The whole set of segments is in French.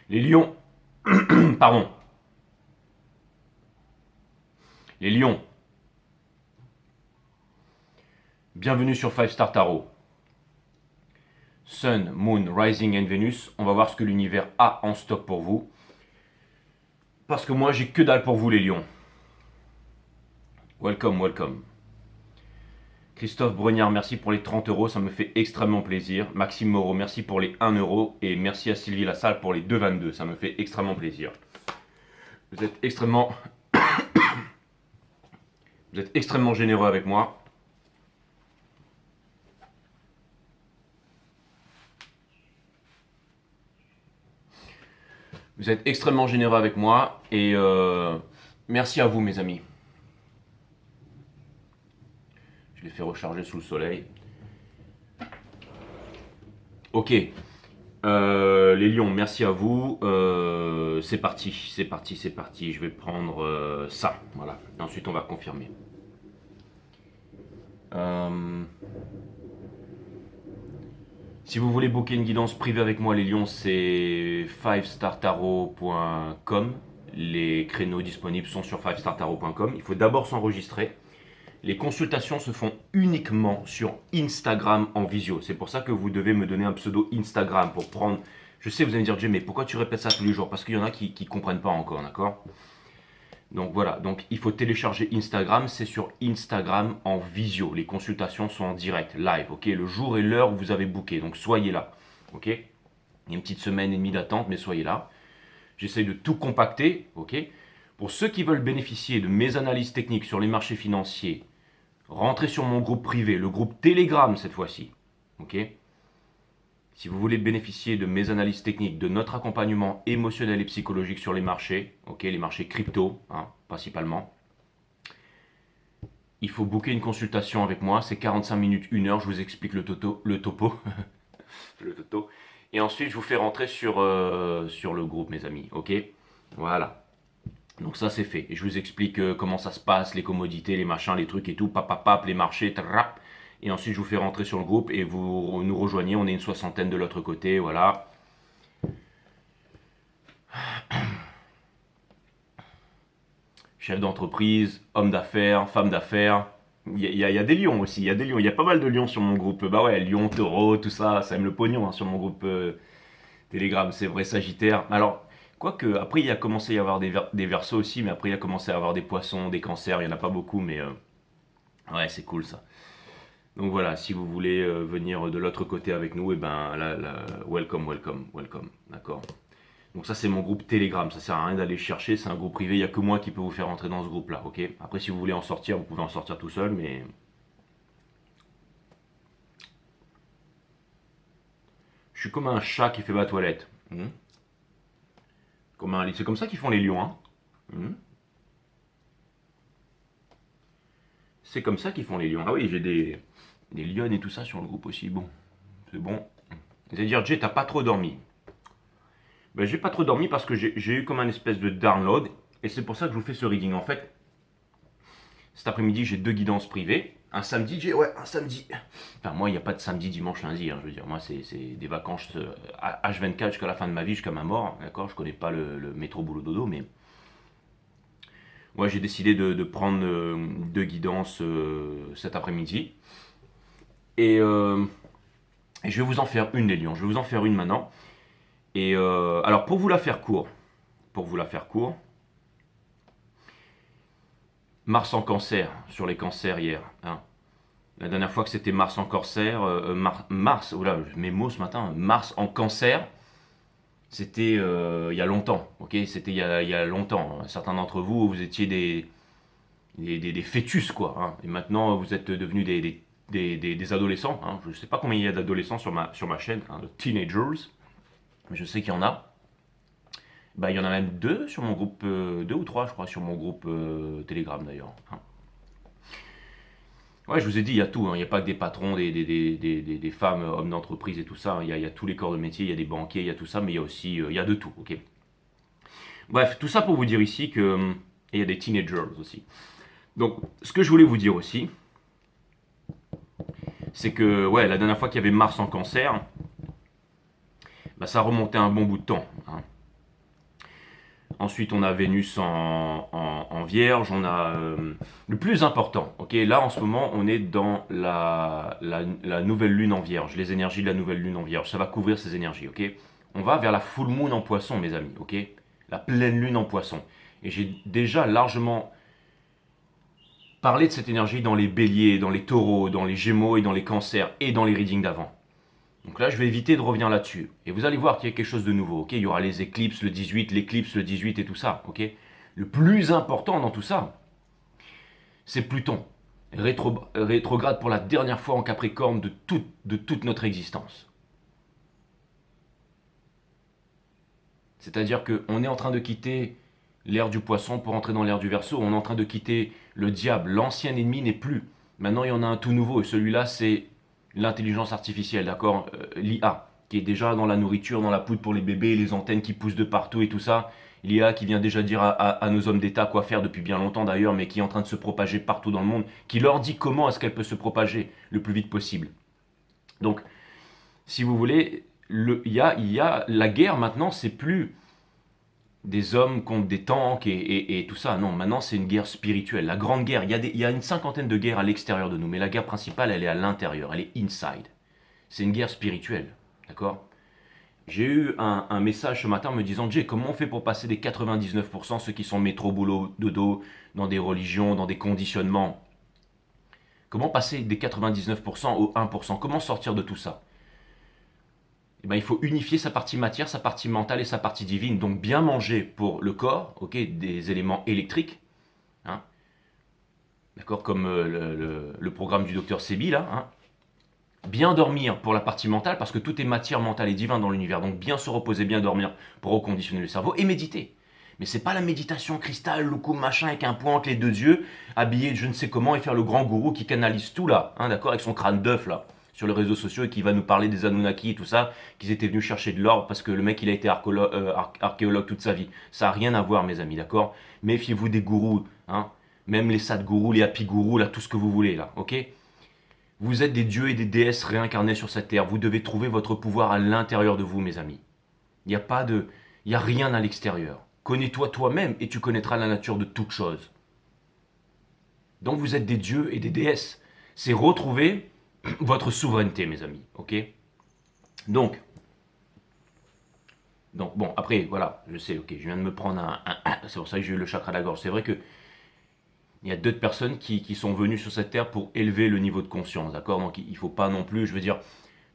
Les lions, pardon, les lions, bienvenue sur 5 Star Tarot. Sun, Moon, Rising and Venus, on va voir ce que l'univers a en stock pour vous. Parce que moi, j'ai que dalle pour vous, les lions. Welcome, welcome. Christophe Bregnard, merci pour les 30 euros, ça me fait extrêmement plaisir. Maxime Moreau, merci pour les 1 euro. Et merci à Sylvie Lassalle pour les 2,22, ça me fait extrêmement plaisir. Vous êtes extrêmement généreux avec moi. Vous êtes extrêmement généreux avec moi et merci à vous, mes amis. Je les fais recharger sous le soleil. Ok. Les lions, merci à vous. C'est parti, c'est parti, c'est parti. Je vais prendre ça. Voilà. Et ensuite, on va confirmer. Si vous voulez booker une guidance privée avec moi, les lions, c'est 5startarot.com. Les créneaux disponibles sont sur 5startarot.com. Il faut d'abord s'enregistrer. Les consultations se font uniquement sur Instagram en visio. C'est pour ça que vous devez me donner un pseudo Instagram pour prendre... Je sais, vous allez me dire, Jay, mais pourquoi tu répètes ça tous les jours? Parce qu'il y en a qui ne comprennent pas encore, d'accord? Donc voilà, donc il faut télécharger Instagram, c'est sur Instagram en visio. Les consultations sont en direct, live, ok? Le jour et l'heure où vous avez booké, donc soyez là, ok? Il y a une petite semaine et demie d'attente, mais soyez là. J'essaye de tout compacter, ok? Pour ceux qui veulent bénéficier de mes analyses techniques sur les marchés financiers, rentrez sur mon groupe privé, le groupe Telegram cette fois-ci, ok? Si vous voulez bénéficier de mes analyses techniques, de notre accompagnement émotionnel et psychologique sur les marchés, ok, les marchés crypto, hein, principalement, il faut booker une consultation avec moi. C'est 45 minutes, 1 heure. Je vous explique le topo, le toto. Et ensuite, je vous fais rentrer sur le groupe, mes amis, ok? Voilà. Donc ça, c'est fait. Et je vous explique comment ça se passe, les commodités, les machins, les trucs et tout, papapap, les marchés, trap. Et ensuite, je vous fais rentrer sur le groupe et vous nous rejoignez. On est une soixantaine de l'autre côté, voilà. Chef d'entreprise, homme d'affaires, femme d'affaires. Il y a des lions aussi, il y a des lions. Il y a pas mal de lions sur mon groupe. Bah ouais, lion, taureau, tout ça, ça aime le pognon hein, sur mon groupe Telegram. C'est vrai, Sagittaire. Alors, quoique, après, il y a commencé à y avoir des versos aussi, mais après, il y a commencé à avoir des poissons, des cancers. Il n'y en a pas beaucoup, mais ouais, c'est cool ça. Donc voilà, si vous voulez venir de l'autre côté avec nous, et ben là, welcome, welcome, welcome, d'accord. Donc ça c'est mon groupe Telegram, ça sert à rien d'aller chercher, c'est un groupe privé, il n'y a que moi qui peux vous faire entrer dans ce groupe là, ok? Après si vous voulez en sortir, vous pouvez en sortir tout seul, mais... Je suis comme un chat qui fait ma toilette. C'est comme ça qu'ils font les lions, hein? C'est comme ça qu'ils font les lions. Ah oui, j'ai des lionnes et tout ça sur le groupe aussi, bon, c'est bon. Vous allez dire, Jay, t'as pas trop dormi. Ben, j'ai pas trop dormi parce que j'ai eu comme un espèce de download et c'est pour ça que je vous fais ce reading. En fait, cet après-midi, j'ai 2 guidances privées. Un samedi, ouais, un samedi. Enfin, moi, il n'y a pas de samedi, dimanche, lundi. Hein, je veux dire, moi, c'est des vacances H24 jusqu'à la fin de ma vie, jusqu'à ma mort. D'accord? Je connais pas le métro boulot dodo, mais moi, j'ai décidé de prendre 2 guidances cet après-midi. Et je vais vous en faire une, les lions. Je vais vous en faire une maintenant. Et alors, pour vous la faire court, Mars en cancer, sur les cancers hier. Hein. La dernière fois que c'était Mars en cancer, Mars, oula, mes mots ce matin, Mars en cancer, c'était il y a longtemps, ok? C'était il y a longtemps. Certains d'entre vous, vous étiez des fœtus, quoi. Hein. Et maintenant, vous êtes devenus des adolescents. Hein. Je ne sais pas combien il y a d'adolescents sur ma chaîne, hein, de teenagers, mais je sais qu'il y en a. Bah, il y en a même 2 sur mon groupe, 2 ou 3 je crois sur mon groupe Telegram d'ailleurs. Hein. Ouais, je vous ai dit, il y a tout, hein. Il n'y a pas que des patrons, des femmes, hommes d'entreprise et tout ça. Hein. Il y a tous les corps de métier, il y a des banquiers, il y a tout ça, mais il y a aussi, il y a de tout, ok. Bref, tout ça pour vous dire ici que, et il y a des teenagers aussi. Donc, ce que je voulais vous dire aussi, c'est que, ouais, la dernière fois qu'il y avait Mars en cancer, bah, ça remontait un bon bout de temps. Hein. Ensuite, on a Vénus en Vierge. On a le plus important. Ok, là, en ce moment, on est dans la nouvelle lune en Vierge. Les énergies de la nouvelle lune en Vierge. Ça va couvrir ces énergies. Ok, on va vers la full moon en Poisson, mes amis. Ok, la pleine lune en Poisson. Et j'ai déjà largement parlé de cette énergie dans les Béliers, dans les Taureaux, dans les Gémeaux et dans les Cancers et dans les readings d'avant. Donc là, je vais éviter de revenir là-dessus. Et vous allez voir qu'il y a quelque chose de nouveau. Ok, il y aura les éclipses le 18, l'éclipse le 18 et tout ça. Ok, le plus important dans tout ça, c'est Pluton, rétrograde pour la dernière fois en Capricorne de toute notre existence. C'est-à-dire qu'on est en train de quitter l'ère du Poisson pour entrer dans l'ère du Verseau. On est en train de quitter le diable. L'ancien ennemi n'est plus. Maintenant, il y en a un tout nouveau. Et celui-là, c'est l'intelligence artificielle, d'accord, l'IA, qui est déjà dans la nourriture, dans la poudre pour les bébés, les antennes qui poussent de partout et tout ça. L'IA qui vient déjà dire à nos hommes d'État quoi faire depuis bien longtemps d'ailleurs, mais qui est en train de se propager partout dans le monde, qui leur dit comment est-ce qu'elle peut se propager le plus vite possible. Donc, si vous voulez, la guerre maintenant, c'est plus des hommes contre des tanks et tout ça. Non, maintenant c'est une guerre spirituelle. La grande guerre, il y a une cinquantaine de guerres à l'extérieur de nous, mais la guerre principale, elle est à l'intérieur, elle est inside. C'est une guerre spirituelle, d'accord? J'ai eu un message ce matin me disant, Jay, comment on fait pour passer des 99%, ceux qui sont métro, boulot, dodo, dans des religions, dans des conditionnements? Comment passer des 99% au 1%? Comment sortir de tout ça? Eh ben, il faut unifier sa partie matière, sa partie mentale et sa partie divine. Donc bien manger pour le corps, ok, des éléments électriques, hein, d'accord, comme le programme du docteur Sebi là. Hein. Bien dormir pour la partie mentale, parce que tout est matière mentale et divin dans l'univers. Donc bien se reposer, bien dormir pour reconditionner le cerveau et méditer. Mais c'est pas la méditation cristal, loukou, machin, avec un point entre les deux yeux, habillé de je ne sais comment et faire le grand gourou qui canalise tout là, hein, d'accord, avec son crâne d'œuf là, sur les réseaux sociaux et qui va nous parler des Anunnaki et tout ça, qu'ils étaient venus chercher de l'or parce que le mec il a été archéologue toute sa vie. Ça n'a rien à voir, mes amis, d'accord. Méfiez-vous des gourous, hein, même les sadgourous, les happy gourous, là, tout ce que vous voulez là, ok. Vous êtes des dieux et des déesses réincarnés sur cette terre. Vous devez trouver votre pouvoir à l'intérieur de vous, mes amis. Il n'y a pas de, il y a rien à l'extérieur. Connais-toi toi-même et tu connaîtras la nature de toute chose. Donc vous êtes des dieux et des déesses. C'est retrouver votre souveraineté, mes amis. Ok. Donc, bon, après, voilà, je sais, ok, je viens de me prendre c'est pour ça que j'ai eu le chakra de la gorge. C'est vrai que il y a d'autres personnes qui sont venues sur cette terre pour élever le niveau de conscience, d'accord. Donc il ne faut pas non plus, je veux dire,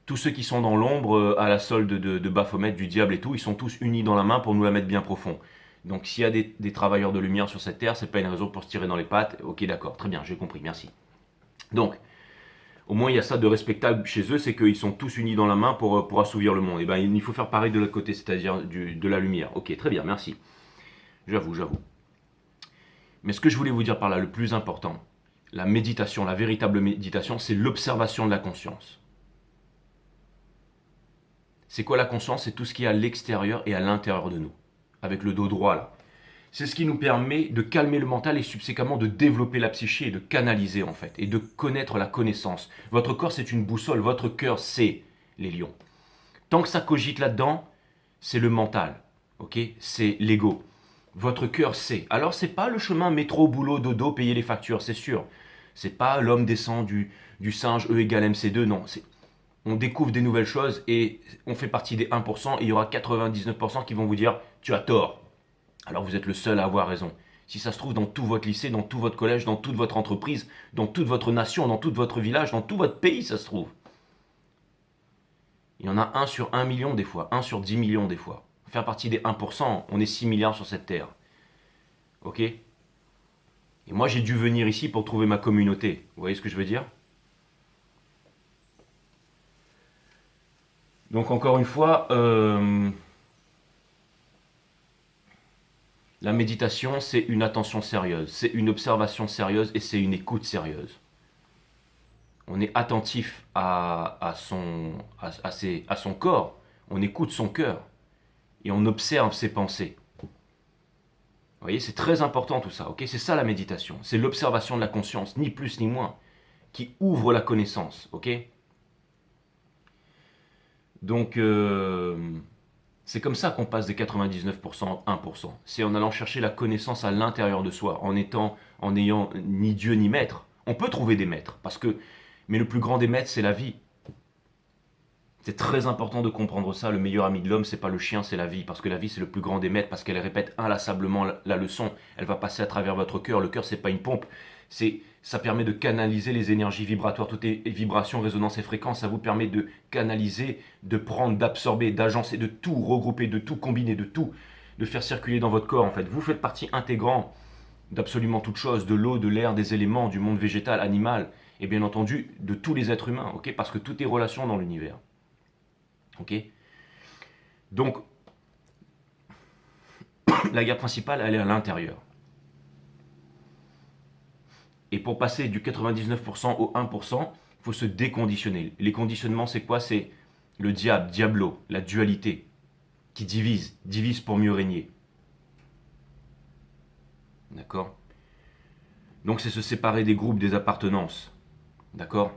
tous ceux qui sont dans l'ombre, à la solde de Baphomet, du diable et tout, ils sont tous unis dans la main pour nous la mettre bien profond. Donc s'il y a des travailleurs de lumière sur cette terre, c'est pas une raison pour se tirer dans les pattes. Ok, d'accord, très bien, j'ai compris, merci. Donc, au moins il y a ça de respectable chez eux, c'est qu'ils sont tous unis dans la main pour assouvir le monde. Et ben il faut faire pareil de l'autre côté, c'est-à-dire de la lumière. Ok, très bien, merci. J'avoue. Mais ce que je voulais vous dire par là, le plus important, la méditation, la véritable méditation, c'est l'observation de la conscience. C'est quoi la conscience? C'est tout ce qui est à l'extérieur et à l'intérieur de nous, avec le dos droit là. C'est ce qui nous permet de calmer le mental et subséquemment de développer la psyché et de canaliser en fait, et de connaître la connaissance. Votre corps c'est une boussole, votre cœur c'est les lions. Tant que ça cogite là-dedans, c'est le mental, ok? C'est l'ego. Votre cœur sait. Alors c'est pas le chemin métro, boulot, dodo, payer les factures, c'est sûr. C'est pas l'homme descend du singe E égale MC2, non. On découvre des nouvelles choses et on fait partie des 1% et il y aura 99% qui vont vous dire tu as tort. Alors vous êtes le seul à avoir raison. Si ça se trouve dans tout votre lycée, dans tout votre collège, dans toute votre entreprise, dans toute votre nation, dans tout votre village, dans tout votre pays, ça se trouve. Il y en a 1 sur 1 million des fois, 1 sur 10 millions des fois. Faire partie des 1%, on est 6 milliards sur cette terre. Ok? Et moi j'ai dû venir ici pour trouver ma communauté. Vous voyez ce que je veux dire? Donc encore une fois, la méditation c'est une attention sérieuse, c'est une observation sérieuse et c'est une écoute sérieuse. On est attentif à son corps, on écoute son cœur et on observe ses pensées. Vous voyez, c'est très important tout ça, ok? C'est ça la méditation, c'est l'observation de la conscience, ni plus ni moins, qui ouvre la connaissance, ok? Donc, C'est comme ça qu'on passe des 99% à 1%. C'est en allant chercher la connaissance à l'intérieur de soi, en n'ayant ni Dieu ni maître. On peut trouver des maîtres, mais le plus grand des maîtres, c'est la vie. C'est très important de comprendre ça. Le meilleur ami de l'homme, c'est pas le chien, c'est la vie. Parce que la vie, c'est le plus grand des maîtres, parce qu'elle répète inlassablement la leçon. Elle va passer à travers votre cœur. Le cœur, c'est pas une pompe. Ça permet de canaliser les énergies vibratoires. Toutes les vibrations, résonances et fréquences, ça vous permet de canaliser, de prendre, d'absorber, d'agencer, de tout regrouper, de tout combiner, de faire circuler dans votre corps. En fait, vous faites partie intégrante d'absolument toute chose, de l'eau, de l'air, des éléments, du monde végétal, animal, et bien entendu de tous les êtres humains, ok? Parce que tout est relation dans l'univers. Ok? Donc, la guerre principale, elle est à l'intérieur. Et pour passer du 99% au 1%, il faut se déconditionner. Les conditionnements, c'est quoi? C'est le diable, diablo, la dualité, qui divise pour mieux régner. D'accord? Donc c'est se séparer des groupes, des appartenances. D'accord?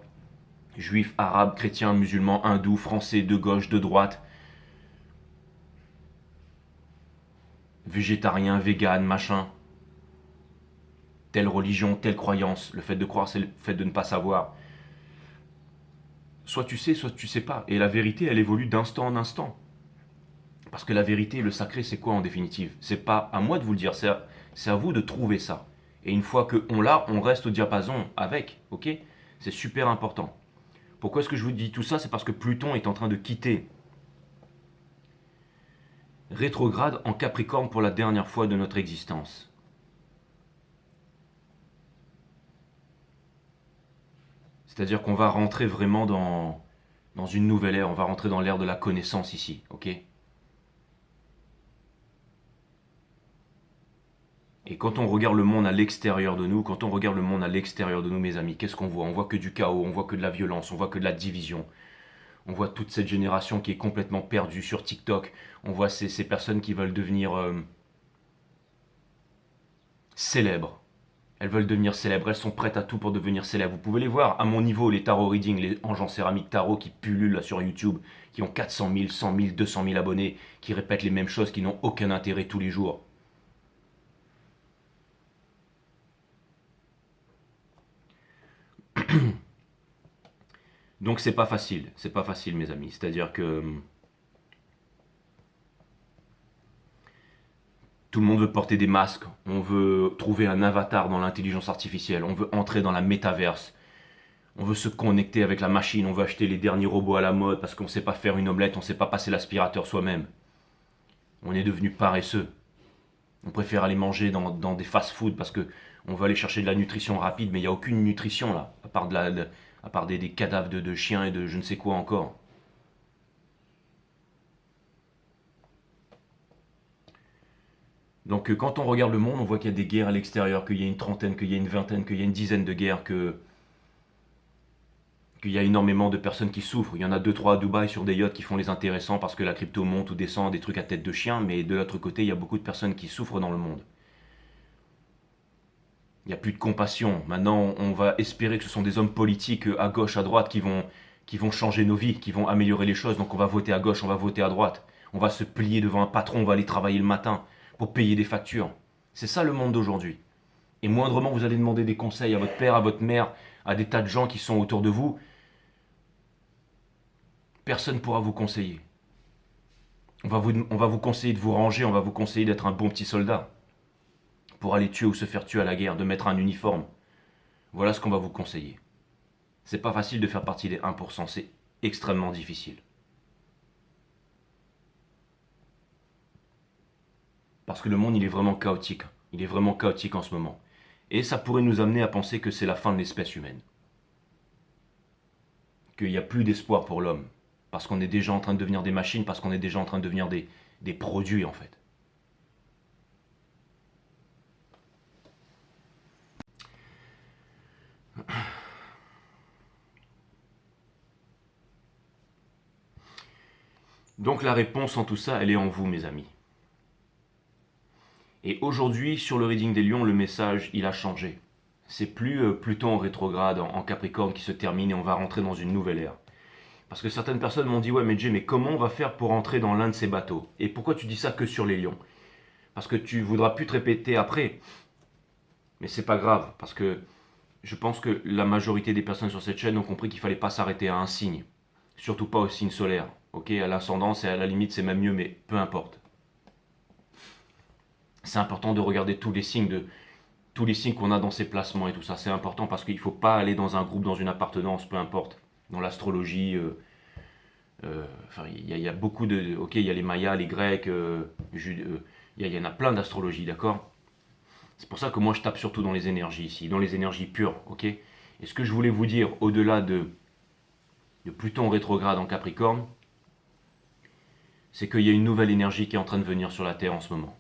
Juifs, arabes, chrétiens, musulmans, hindous, français, de gauche, de droite, végétariens, véganes, machin. Telle religion, telle croyance. Le fait de croire, c'est le fait de ne pas savoir. Soit tu sais pas. Et la vérité, elle évolue d'instant en instant. Parce que la vérité, le sacré, c'est quoi en définitive? C'est pas à moi de vous le dire, c'est à vous de trouver ça. Et une fois qu'on l'a, on reste au diapason avec, ok? C'est super important. Pourquoi est-ce que je vous dis tout ça? C'est parce que Pluton est en train de quitter rétrograde en Capricorne pour la dernière fois de notre existence. C'est-à-dire qu'on va rentrer vraiment dans une nouvelle ère, on va rentrer dans l'ère de la connaissance ici, ok? Et quand on regarde le monde à l'extérieur de nous, mes amis, qu'est-ce qu'on voit? On voit que du chaos, on voit que de la violence, on voit que de la division. On voit toute cette génération qui est complètement perdue sur TikTok. On voit ces personnes qui veulent devenir célèbres. Elles veulent devenir célèbres, elles sont prêtes à tout pour devenir célèbres. Vous pouvez les voir à mon niveau, les tarot reading, les anges en céramique tarot qui pullulent là sur YouTube, qui ont 400 000, 100 000, 200 000 abonnés, qui répètent les mêmes choses, qui n'ont aucun intérêt tous les jours. Donc c'est pas facile mes amis. C'est-à-dire que tout le monde veut porter des masques, on veut trouver un avatar dans l'intelligence artificielle, on veut entrer dans la métaverse, on veut se connecter avec la machine, on veut acheter les derniers robots à la mode parce qu'on ne sait pas faire une omelette, on ne sait pas passer l'aspirateur soi-même. On est devenu paresseux. On préfère aller manger dans des fast-food parce que on veut aller chercher de la nutrition rapide, mais il n'y a aucune nutrition là, à part des cadavres de chiens et de je ne sais quoi encore. Donc quand on regarde le monde, on voit qu'il y a des guerres à l'extérieur, qu'il y a une trentaine, qu'il y a une vingtaine, qu'il y a une dizaine de guerres, qu'il y a énormément de personnes qui souffrent. Il y en a 2-3 à Dubaï sur des yachts qui font les intéressants parce que la crypto monte ou descend, des trucs à tête de chien, mais de l'autre côté, il y a beaucoup de personnes qui souffrent dans le monde. Il n'y a plus de compassion. Maintenant, on va espérer que ce sont des hommes politiques à gauche, à droite qui vont changer nos vies, qui vont améliorer les choses. Donc on va voter à gauche, on va voter à droite. On va se plier devant un patron, on va aller travailler le matin pour payer des factures. C'est ça le monde d'aujourd'hui. Et moindrement vous allez demander des conseils à votre père, à votre mère, à des tas de gens qui sont autour de vous, personne ne pourra vous conseiller. On va vous conseiller de vous ranger, on va vous conseiller d'être un bon petit soldat pour aller tuer ou se faire tuer à la guerre, de mettre un uniforme. Voilà ce qu'on va vous conseiller. C'est pas facile de faire partie des 1%, c'est extrêmement difficile. Parce que le monde, il est vraiment chaotique. Il est vraiment chaotique en ce moment. Et ça pourrait nous amener à penser que c'est la fin de l'espèce humaine. Qu'il n'y a plus d'espoir pour l'homme. Parce qu'on est déjà en train de devenir des machines, parce qu'on est déjà en train de devenir des produits en fait. Donc la réponse en tout ça, elle est en vous mes amis. Et aujourd'hui, sur le reading des lions, le message, il a changé. C'est plus Pluton en rétrograde en Capricorne qui se termine et on va rentrer dans une nouvelle ère. Parce que certaines personnes m'ont dit, ouais mais Jay, mais comment on va faire pour entrer dans l'un de ces bateaux? Et pourquoi tu dis ça que sur les lions? Parce que tu voudras plus te répéter après. Mais c'est pas grave, parce que je pense que la majorité des personnes sur cette chaîne ont compris qu'il fallait pas s'arrêter à un signe. Surtout pas au signe solaire. Ok, à l'ascendance et à la limite c'est même mieux, mais peu importe. C'est important de regarder tous les signes qu'on a dans ces placements et tout ça. C'est important parce qu'il ne faut pas aller dans un groupe, dans une appartenance, peu importe. Dans l'astrologie, enfin, il y a beaucoup de... Ok, il y a les Mayas, les Grecs, il y en a plein d'astrologies, d'accord? C'est pour ça que moi je tape surtout dans les énergies ici, dans les énergies pures, ok? Et ce que je voulais vous dire, au-delà de Pluton rétrograde en Capricorne, c'est qu'il y a une nouvelle énergie qui est en train de venir sur la Terre en ce moment.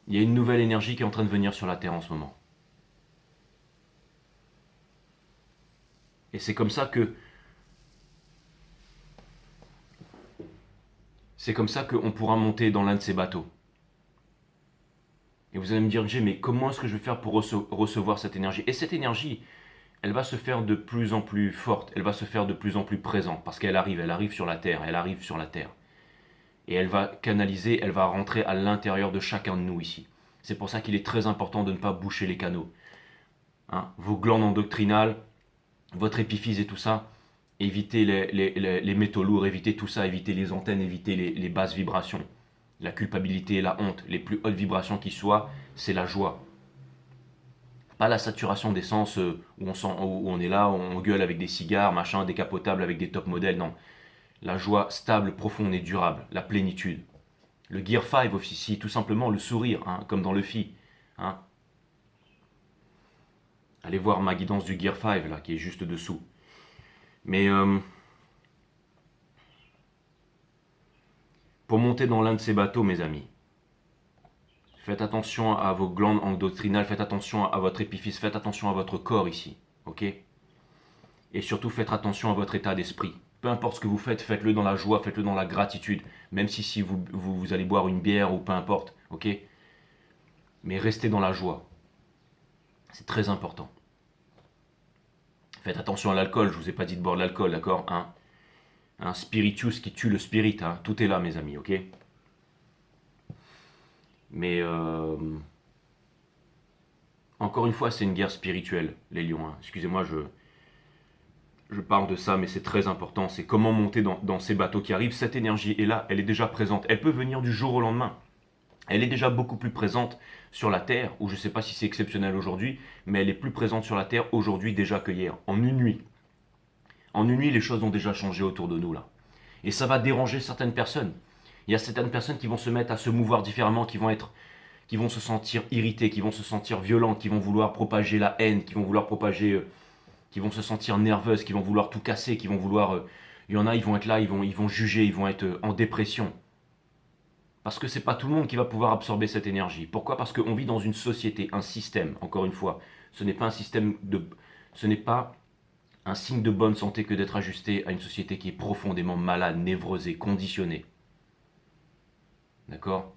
Il y a une nouvelle énergie qui est en train de venir sur la Terre en ce moment. Et c'est comme ça qu'on pourra monter dans l'un de ces bateaux. Et vous allez me dire, Jay, mais comment est-ce que je vais faire pour recevoir cette énergie? Et cette énergie, elle va se faire de plus en plus forte, elle va se faire de plus en plus présente, parce qu'elle arrive sur la Terre, elle arrive sur la Terre. Et elle va canaliser, elle va rentrer à l'intérieur de chacun de nous ici. C'est pour ça qu'il est très important de ne pas boucher les canaux. Hein, vos glandes endocrinales, votre épiphyse et tout ça, évitez les métaux lourds, évitez tout ça, évitez les antennes, évitez les basses vibrations. La culpabilité et la honte, les plus hautes vibrations qui soient, c'est la joie. Pas la saturation d'essence où on est là, on gueule avec des cigares, machin, décapotables avec des top modèles, non. La joie stable, profonde et durable, la plénitude. Le Gear 5 aussi, tout simplement le sourire, hein, comme dans Luffy. Hein. Allez voir ma guidance du Gear 5, là, qui est juste dessous. Mais pour monter dans l'un de ces bateaux, mes amis, faites attention à vos glandes endocrinales, faites attention à votre épiphyse, faites attention à votre corps ici, ok? Et surtout, faites attention à votre état d'esprit. Peu importe ce que vous faites, faites-le dans la joie, faites-le dans la gratitude. Même si vous allez boire une bière ou peu importe, ok? Mais restez dans la joie. C'est très important. Faites attention à l'alcool, je vous ai pas dit de boire de l'alcool, d'accord? Hein? Un spiritus qui tue le spirit, hein? Tout est là, mes amis, ok? Mais encore une fois, c'est une guerre spirituelle, les lions. Hein. Excusez-moi, je parle de ça, mais c'est très important. C'est comment monter dans ces bateaux qui arrivent. Cette énergie est là, elle est déjà présente. Elle peut venir du jour au lendemain. Elle est déjà beaucoup plus présente sur la Terre, ou je ne sais pas si c'est exceptionnel aujourd'hui, mais elle est plus présente sur la Terre aujourd'hui déjà que hier, en une nuit. En une nuit, les choses ont déjà changé autour de nous, là. Et ça va déranger certaines personnes. Il y a certaines personnes qui vont se mettre à se mouvoir différemment, qui vont se sentir irritées, qui vont se sentir violentes, qui vont vouloir propager la haine, qui vont vouloir propager, qui vont se sentir nerveuses, qui vont vouloir tout casser, qui vont vouloir... il y en a, ils vont être là, ils vont juger, ils vont être en dépression. Parce que c'est pas tout le monde qui va pouvoir absorber cette énergie. Pourquoi? Parce qu'on vit dans une société, un système, encore une fois. Ce n'est pas un système de... Ce n'est pas un signe de bonne santé que d'être ajusté à une société qui est profondément malade, névrosée, conditionnée. D'accord?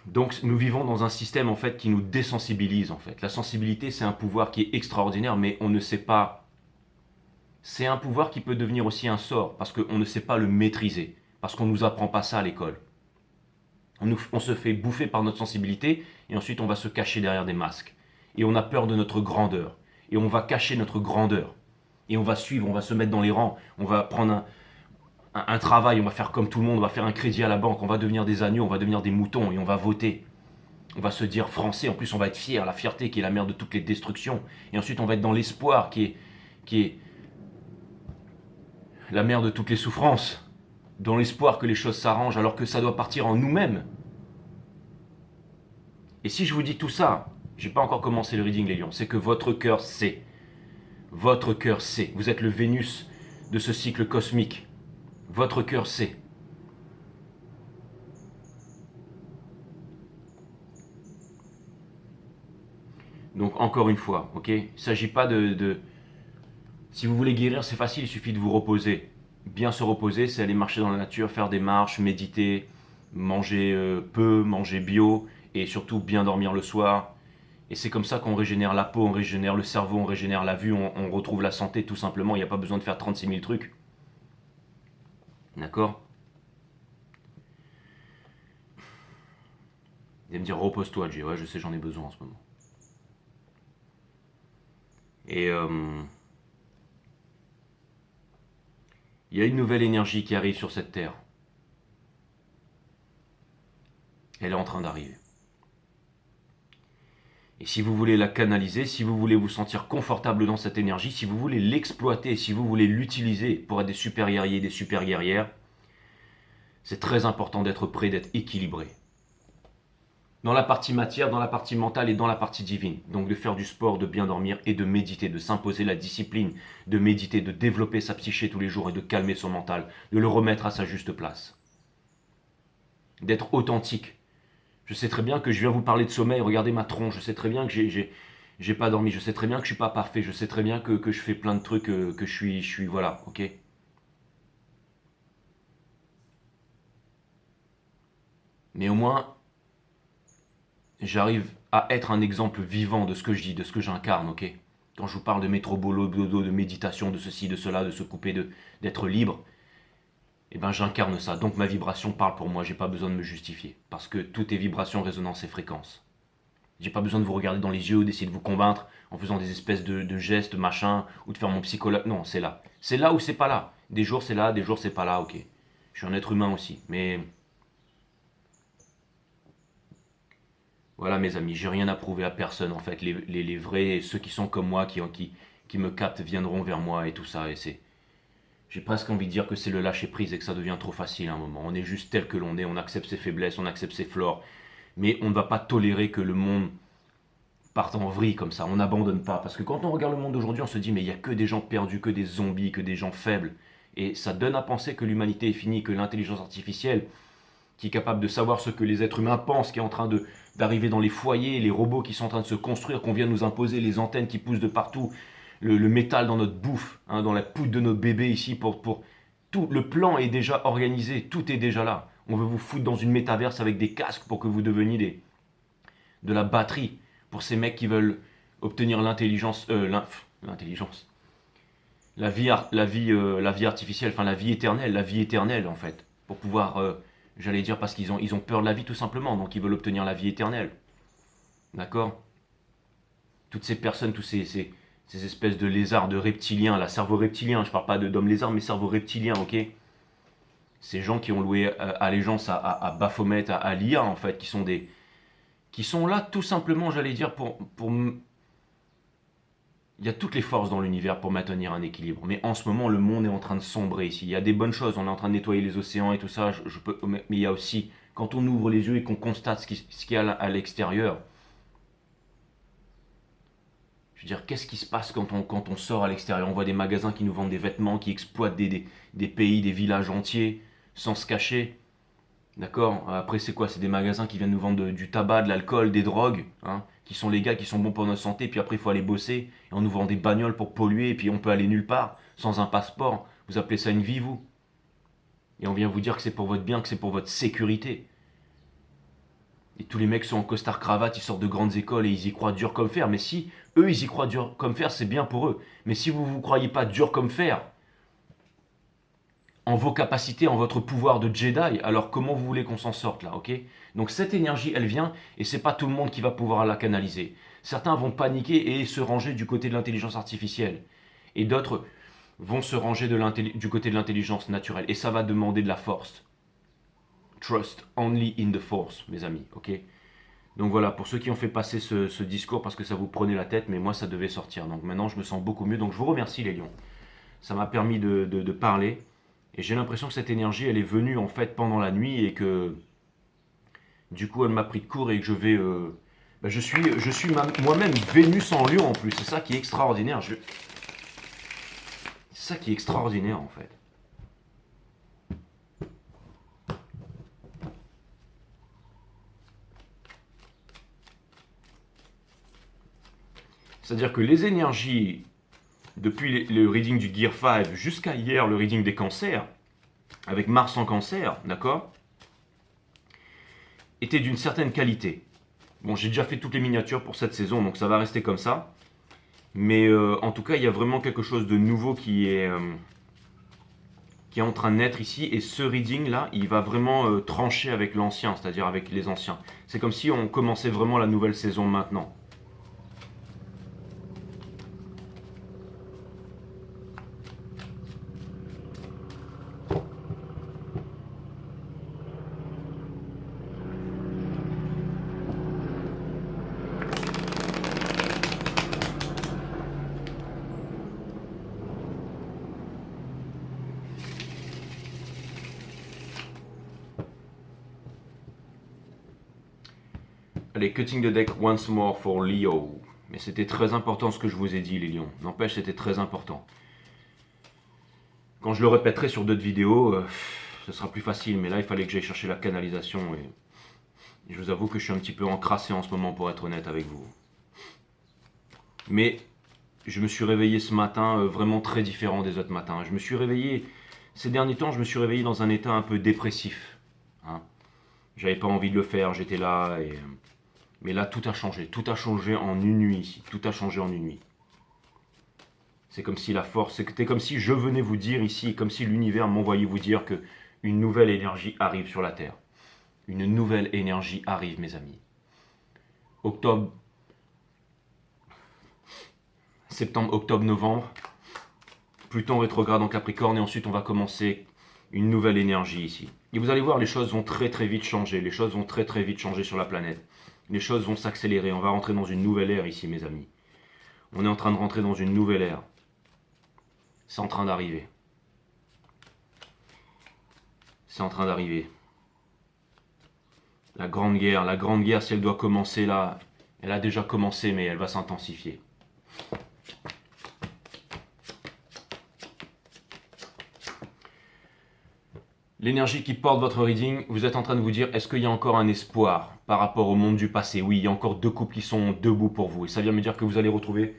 Donc nous vivons dans un système en fait qui nous désensibilise en fait. La sensibilité c'est un pouvoir qui est extraordinaire mais on ne sait pas. C'est un pouvoir qui peut devenir aussi un sort parce qu'on ne sait pas le maîtriser. Parce qu'on ne nous apprend pas ça à l'école. On se fait bouffer par notre sensibilité et ensuite on va se cacher derrière des masques. Et on a peur de notre grandeur. Et on va cacher notre grandeur. Et on va suivre, on va se mettre dans les rangs. On va prendre un travail, on va faire comme tout le monde, on va faire un crédit à la banque, on va devenir des agneaux, on va devenir des moutons et on va voter. On va se dire français, en plus on va être fier, la fierté qui est la mère de toutes les destructions. Et ensuite on va être dans l'espoir qui est la mère de toutes les souffrances. Dans l'espoir que les choses s'arrangent alors que ça doit partir en nous-mêmes. Et si je vous dis tout ça, j'ai pas encore commencé le reading les lions, c'est que votre cœur sait. Votre cœur sait. Vous êtes le Vénus de ce cycle cosmique. Votre cœur sait. Donc encore une fois, ok? Il ne s'agit pas de... Si vous voulez guérir, c'est facile, il suffit de vous reposer. Bien se reposer, c'est aller marcher dans la nature, faire des marches, méditer, manger peu, manger bio, et surtout bien dormir le soir. Et c'est comme ça qu'on régénère la peau, on régénère le cerveau, on régénère la vue, on retrouve la santé tout simplement. Il n'y a pas besoin de faire 36 000 trucs. D'accord? Vous allez me dire repose-toi, Jay. Ouais, je sais, j'en ai besoin en ce moment. Et il y a une nouvelle énergie qui arrive sur cette terre. Elle est en train d'arriver. Et si vous voulez la canaliser, si vous voulez vous sentir confortable dans cette énergie, si vous voulez l'exploiter, si vous voulez l'utiliser pour être des super guerriers, des super guerrières, c'est très important d'être prêt, d'être équilibré. Dans la partie matière, dans la partie mentale et dans la partie divine. Donc de faire du sport, de bien dormir et de méditer, de s'imposer la discipline, de méditer, de développer sa psyché tous les jours et de calmer son mental, de le remettre à sa juste place. D'être authentique. Je sais très bien que je viens vous parler de sommeil, regardez ma tronche, je sais très bien que j'ai pas dormi, je sais très bien que je suis pas parfait, je sais très bien que je fais plein de trucs, que je suis, voilà, ok. Mais au moins, j'arrive à être un exemple vivant de ce que je dis, de ce que j'incarne, ok. Quand je vous parle de métro boulot dodo, de méditation, de ceci, de cela, de se couper, d'être libre, eh ben j'incarne ça. Donc ma vibration parle pour moi, j'ai pas besoin de me justifier. Parce que tout est vibration, résonance et fréquence. J'ai pas besoin de vous regarder dans les yeux ou d'essayer de vous convaincre en faisant des espèces de gestes, machin, ou de faire mon psychologue. Non, c'est là. C'est là ou c'est pas là. Des jours c'est là, des jours c'est pas là, ok. Je suis un être humain aussi. Mais voilà mes amis, j'ai rien à prouver à personne en fait. Les vrais, ceux qui sont comme moi, qui me captent, viendront vers moi et tout ça. Et c'est. J'ai presque envie de dire que c'est le lâcher prise et que ça devient trop facile à un moment. On est juste tel que l'on est, on accepte ses faiblesses, on accepte ses flores. Mais on ne va pas tolérer que le monde parte en vrille comme ça. On n'abandonne pas. Parce que quand on regarde le monde d'aujourd'hui, on se dit mais il n'y a que des gens perdus, que des zombies, que des gens faibles. Et ça donne à penser que l'humanité est finie, que l'intelligence artificielle, qui est capable de savoir ce que les êtres humains pensent, qui est en train d'arriver dans les foyers, les robots qui sont en train de se construire, qu'on vient nous imposer, les antennes qui poussent de partout, le métal dans notre bouffe, hein, dans la poudre de nos bébés ici, pour tout le plan est déjà organisé, tout est déjà là. On veut vous foutre dans une métaverse avec des casques pour que vous deveniez de la batterie pour ces mecs qui veulent obtenir l'intelligence, la vie artificielle, enfin la vie éternelle en fait, pour pouvoir, j'allais dire parce ils ont peur de la vie tout simplement, donc ils veulent obtenir la vie éternelle, d'accord. Toutes ces personnes, tous ces espèces de lézards, de reptiliens, là, cerveau reptilien, je parle pas d'homme lézard, mais cerveau reptilien, ok. Ces gens qui ont loué allégeance à Baphomet, à l'IA en fait, qui sont là tout simplement, j'allais dire, il y a toutes les forces dans l'univers pour maintenir un équilibre. Mais en ce moment, le monde est en train de sombrer ici. Il y a des bonnes choses, on est en train de nettoyer les océans et tout ça, mais il y a aussi, quand on ouvre les yeux et qu'on constate ce qu'il y a à l'extérieur, je veux dire, qu'est-ce qui se passe quand on sort à l'extérieur? On voit des magasins qui nous vendent des vêtements, qui exploitent des pays, des villages entiers, sans se cacher. D'accord. Après, c'est quoi? C'est des magasins qui viennent nous vendre du tabac, de l'alcool, des drogues, hein, qui sont les gars qui sont bons pour notre santé. Puis après, il faut aller bosser. Et on nous vend des bagnoles pour polluer. Et puis on peut aller nulle part sans un passeport. Vous appelez ça une vie, vous? Et on vient vous dire que c'est pour votre bien, que c'est pour votre sécurité. Et tous les mecs sont en costard cravate, ils sortent de grandes écoles et ils y croient dur comme fer. Mais si eux, ils y croient dur comme fer, c'est bien pour eux. Mais si vous ne vous croyez pas dur comme fer, en vos capacités, en votre pouvoir de Jedi, alors comment vous voulez qu'on s'en sorte là, ok? Donc cette énergie, elle vient, et c'est pas tout le monde qui va pouvoir la canaliser. Certains vont paniquer et se ranger du côté de l'intelligence artificielle. Et d'autres vont se ranger du côté de l'intelligence naturelle. Et ça va demander de la force. Trust only in the force, mes amis, ok? Donc voilà, pour ceux qui ont fait passer ce discours parce que ça vous prenait la tête, mais moi ça devait sortir. Donc maintenant je me sens beaucoup mieux. Donc je vous remercie les lions. Ça m'a permis de parler. Et j'ai l'impression que cette énergie, elle est venue en fait pendant la nuit et que du coup elle m'a pris de court et que je vais... je suis moi-même Vénus en lion en plus. C'est ça qui est extraordinaire. C'est ça qui est extraordinaire en fait. C'est-à-dire que les énergies, depuis le reading du Gear 5 jusqu'à hier, le reading des cancers, avec Mars en cancer, d'accord, étaient d'une certaine qualité. Bon, j'ai déjà fait toutes les miniatures pour cette saison, donc ça va rester comme ça. Mais en tout cas, il y a vraiment quelque chose de nouveau qui est en train de naître ici. Et ce reading là, il va vraiment trancher avec l'ancien, c'est-à-dire avec les anciens. C'est comme si on commençait vraiment la nouvelle saison maintenant. Allez, cutting the deck once more for Leo. Mais c'était très important ce que je vous ai dit, les lions. N'empêche, c'était très important. Quand je le répéterai sur d'autres vidéos, ce sera plus facile. Mais là, il fallait que j'aille chercher la canalisation. Et je vous avoue que je suis un petit peu encrassé en ce moment, pour être honnête avec vous. Mais je me suis réveillé ce matin vraiment très différent des autres matins. Je me suis réveillé, ces derniers temps, je me suis réveillé dans un état un peu dépressif. Hein. J'avais pas envie de le faire, j'étais là et... Mais là, tout a changé. Tout a changé en une nuit ici. Tout a changé en une nuit. C'est comme si la force... C'était comme si je venais vous dire ici, comme si l'univers m'envoyait vous dire que une nouvelle énergie arrive sur la Terre. Une nouvelle énergie arrive, mes amis. Octobre... Septembre, octobre, novembre. Pluton rétrograde en Capricorne et ensuite on va commencer une nouvelle énergie ici. Et vous allez voir, les choses vont très très vite changer. Les choses vont très très vite changer sur la planète. Les choses vont s'accélérer. On va rentrer dans une nouvelle ère ici, mes amis. On est en train de rentrer dans une nouvelle ère. C'est en train d'arriver. C'est en train d'arriver. La grande guerre, si elle doit commencer là, elle a déjà commencé, mais elle va s'intensifier. L'énergie qui porte votre reading, vous êtes en train de vous dire, est-ce qu'il y a encore un espoir par rapport au monde du passé? Oui, il y a encore deux couples qui sont debout pour vous. Et ça vient me dire que vous allez retrouver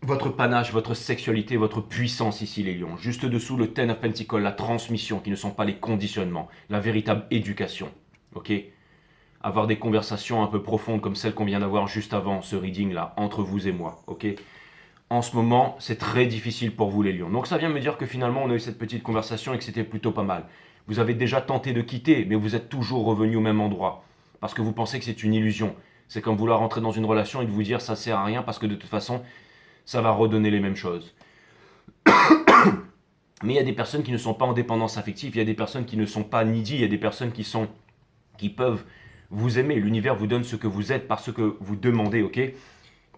votre panache, votre sexualité, votre puissance ici, les lions. Juste dessous, le Ten of Pentacles, la transmission, qui ne sont pas les conditionnements, la véritable éducation. Ok? Avoir des conversations un peu profondes comme celle qu'on vient d'avoir juste avant ce reading-là, entre vous et moi. Ok? En ce moment, c'est très difficile pour vous les lions. Donc ça vient me dire que finalement, on a eu cette petite conversation et que c'était plutôt pas mal. Vous avez déjà tenté de quitter, mais vous êtes toujours revenu au même endroit. Parce que vous pensez que c'est une illusion. C'est comme vouloir rentrer dans une relation et de vous dire ça sert à rien parce que de toute façon, ça va redonner les mêmes choses. Mais il y a des personnes qui ne sont pas en dépendance affective, il y a des personnes qui ne sont pas needy, il y a des personnes qui peuvent vous aimer. L'univers vous donne ce que vous êtes par ce que vous demandez, ok?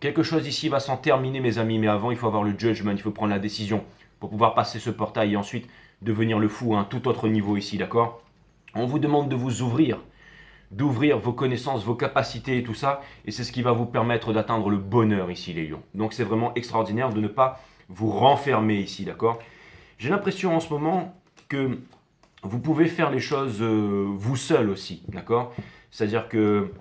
Quelque chose ici va s'en terminer, mes amis, mais avant, il faut avoir le judgment, il faut prendre la décision pour pouvoir passer ce portail et ensuite devenir le fou à un tout autre niveau ici, d'accord? On vous demande de vous ouvrir, d'ouvrir vos connaissances, vos capacités et tout ça, et c'est ce qui va vous permettre d'atteindre le bonheur ici, les lions. Donc c'est vraiment extraordinaire de ne pas vous renfermer ici, d'accord? J'ai l'impression en ce moment que vous pouvez faire les choses vous seul aussi, d'accord? C'est-à-dire que...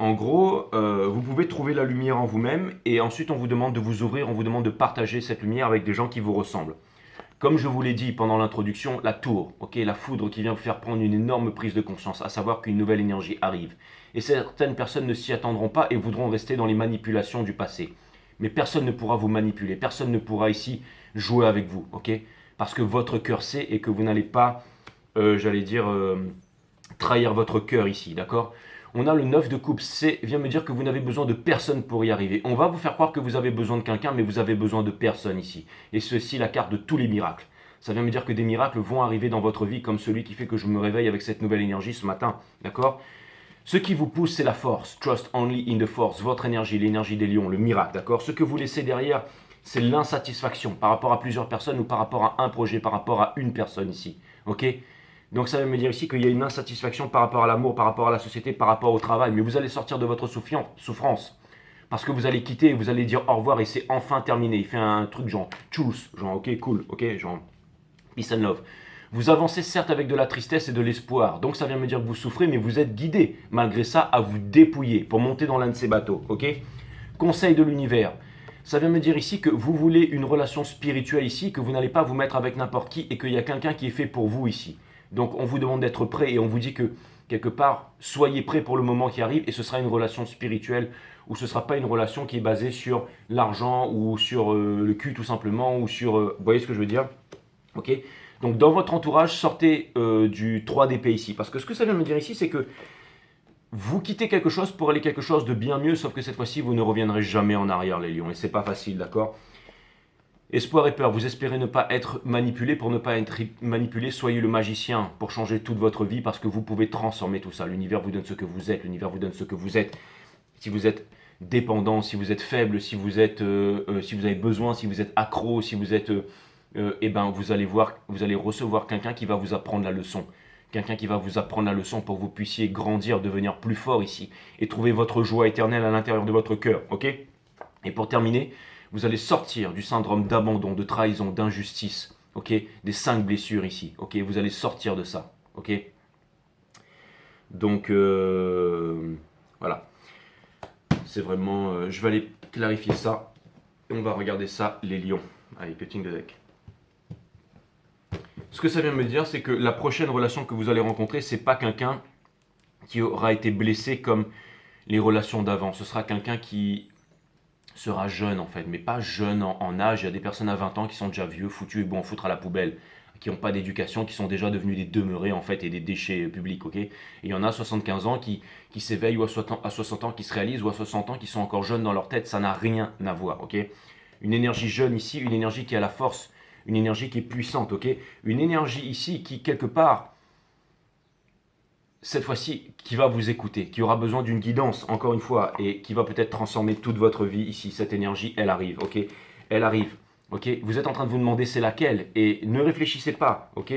En gros, vous pouvez trouver la lumière en vous-même et ensuite on vous demande de vous ouvrir, on vous demande de partager cette lumière avec des gens qui vous ressemblent. Comme je vous l'ai dit pendant l'introduction, la tour, ok, la foudre qui vient vous faire prendre une énorme prise de conscience, à savoir qu'une nouvelle énergie arrive. Et certaines personnes ne s'y attendront pas et voudront rester dans les manipulations du passé. Mais personne ne pourra vous manipuler, personne ne pourra ici jouer avec vous, ok? Parce que votre cœur sait et que vous n'allez pas, trahir votre cœur ici, d'accord? On a le 9 de coupe, c'est vient me dire que vous n'avez besoin de personne pour y arriver. On va vous faire croire que vous avez besoin de quelqu'un, mais vous avez besoin de personne ici. Et ceci, la carte de tous les miracles. Ça vient me dire que des miracles vont arriver dans votre vie, comme celui qui fait que je me réveille avec cette nouvelle énergie ce matin. D'accord? Ce qui vous pousse, c'est la force. Trust only in the force. Votre énergie, l'énergie des lions, le miracle. D'accord? Ce que vous laissez derrière, c'est l'insatisfaction par rapport à plusieurs personnes ou par rapport à un projet, par rapport à une personne ici. Ok? Donc ça veut me dire ici qu'il y a une insatisfaction par rapport à l'amour, par rapport à la société, par rapport au travail. Mais vous allez sortir de votre souffrance. Parce que vous allez quitter, vous allez dire au revoir et c'est enfin terminé. Il fait un truc genre tchuss, genre ok cool, ok, genre peace and love. Vous avancez certes avec de la tristesse et de l'espoir. Donc ça vient me dire que vous souffrez, mais vous êtes guidé malgré ça à vous dépouiller pour monter dans l'un de ces bateaux, ok? Conseil de l'univers. Ça vient me dire ici que vous voulez une relation spirituelle ici, que vous n'allez pas vous mettre avec n'importe qui et qu'il y a quelqu'un qui est fait pour vous ici. Donc on vous demande d'être prêt et on vous dit que quelque part, soyez prêts pour le moment qui arrive et ce sera une relation spirituelle ou ce ne sera pas une relation qui est basée sur l'argent ou sur le cul tout simplement ou sur... vous voyez ce que je veux dire? Ok. Donc dans votre entourage, sortez du 3 d'épée ici. Parce que ce que ça vient me dire ici, c'est que vous quittez quelque chose pour aller quelque chose de bien mieux, sauf que cette fois-ci, vous ne reviendrez jamais en arrière, les lions. Et c'est pas facile, d'accord? Espoir et peur, vous espérez ne pas être manipulé. Pour ne pas être manipulé, soyez le magicien pour changer toute votre vie parce que vous pouvez transformer tout ça. L'univers vous donne ce que vous êtes, l'univers vous donne ce que vous êtes. Si vous êtes dépendant, si vous êtes faible, si vous avez besoin, si vous êtes accro, si vous êtes... eh ben, vous allez recevoir quelqu'un qui va vous apprendre la leçon. Quelqu'un qui va vous apprendre la leçon pour que vous puissiez grandir, devenir plus fort ici et trouver votre joie éternelle à l'intérieur de votre cœur, ok? Et pour terminer, vous allez sortir du syndrome d'abandon, de trahison, d'injustice, ok? Des 5 blessures ici, ok? Vous allez sortir de ça, ok? Donc, voilà. C'est vraiment... je vais aller clarifier ça et on va regarder ça, les lions. Allez, cutting the deck. Ce que ça vient me dire, c'est que la prochaine relation que vous allez rencontrer, c'est pas quelqu'un qui aura été blessé comme les relations d'avant. Ce sera quelqu'un qui sera jeune en fait, mais pas jeune en âge. Il y a des personnes à 20 ans qui sont déjà vieux, foutus et bons à foutre à la poubelle, qui n'ont pas d'éducation, qui sont déjà devenus des demeurés en fait et des déchets publics, ok? Et il y en a 75 ans qui s'éveillent ou à 60 ans qui se réalisent ou à 60 ans qui sont encore jeunes dans leur tête. Ça n'a rien à voir, ok? Une énergie jeune ici, une énergie qui a la force, une énergie qui est puissante, ok? Une énergie ici qui, quelque part, cette fois-ci, qui va vous écouter, qui aura besoin d'une guidance, encore une fois, et qui va peut-être transformer toute votre vie ici. Cette énergie, elle arrive, ok? Elle arrive, ok? Vous êtes en train de vous demander c'est laquelle, et ne réfléchissez pas, ok?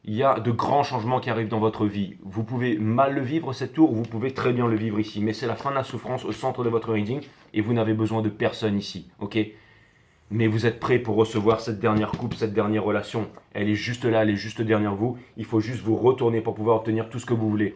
Il y a de grands changements qui arrivent dans votre vie. Vous pouvez mal le vivre cette tour, vous pouvez très bien le vivre ici, mais c'est la fin de la souffrance au centre de votre reading, et vous n'avez besoin de personne ici, ok? Mais vous êtes prêt pour recevoir cette dernière coupe, cette dernière relation. Elle est juste là, elle est juste derrière vous. Il faut juste vous retourner pour pouvoir obtenir tout ce que vous voulez.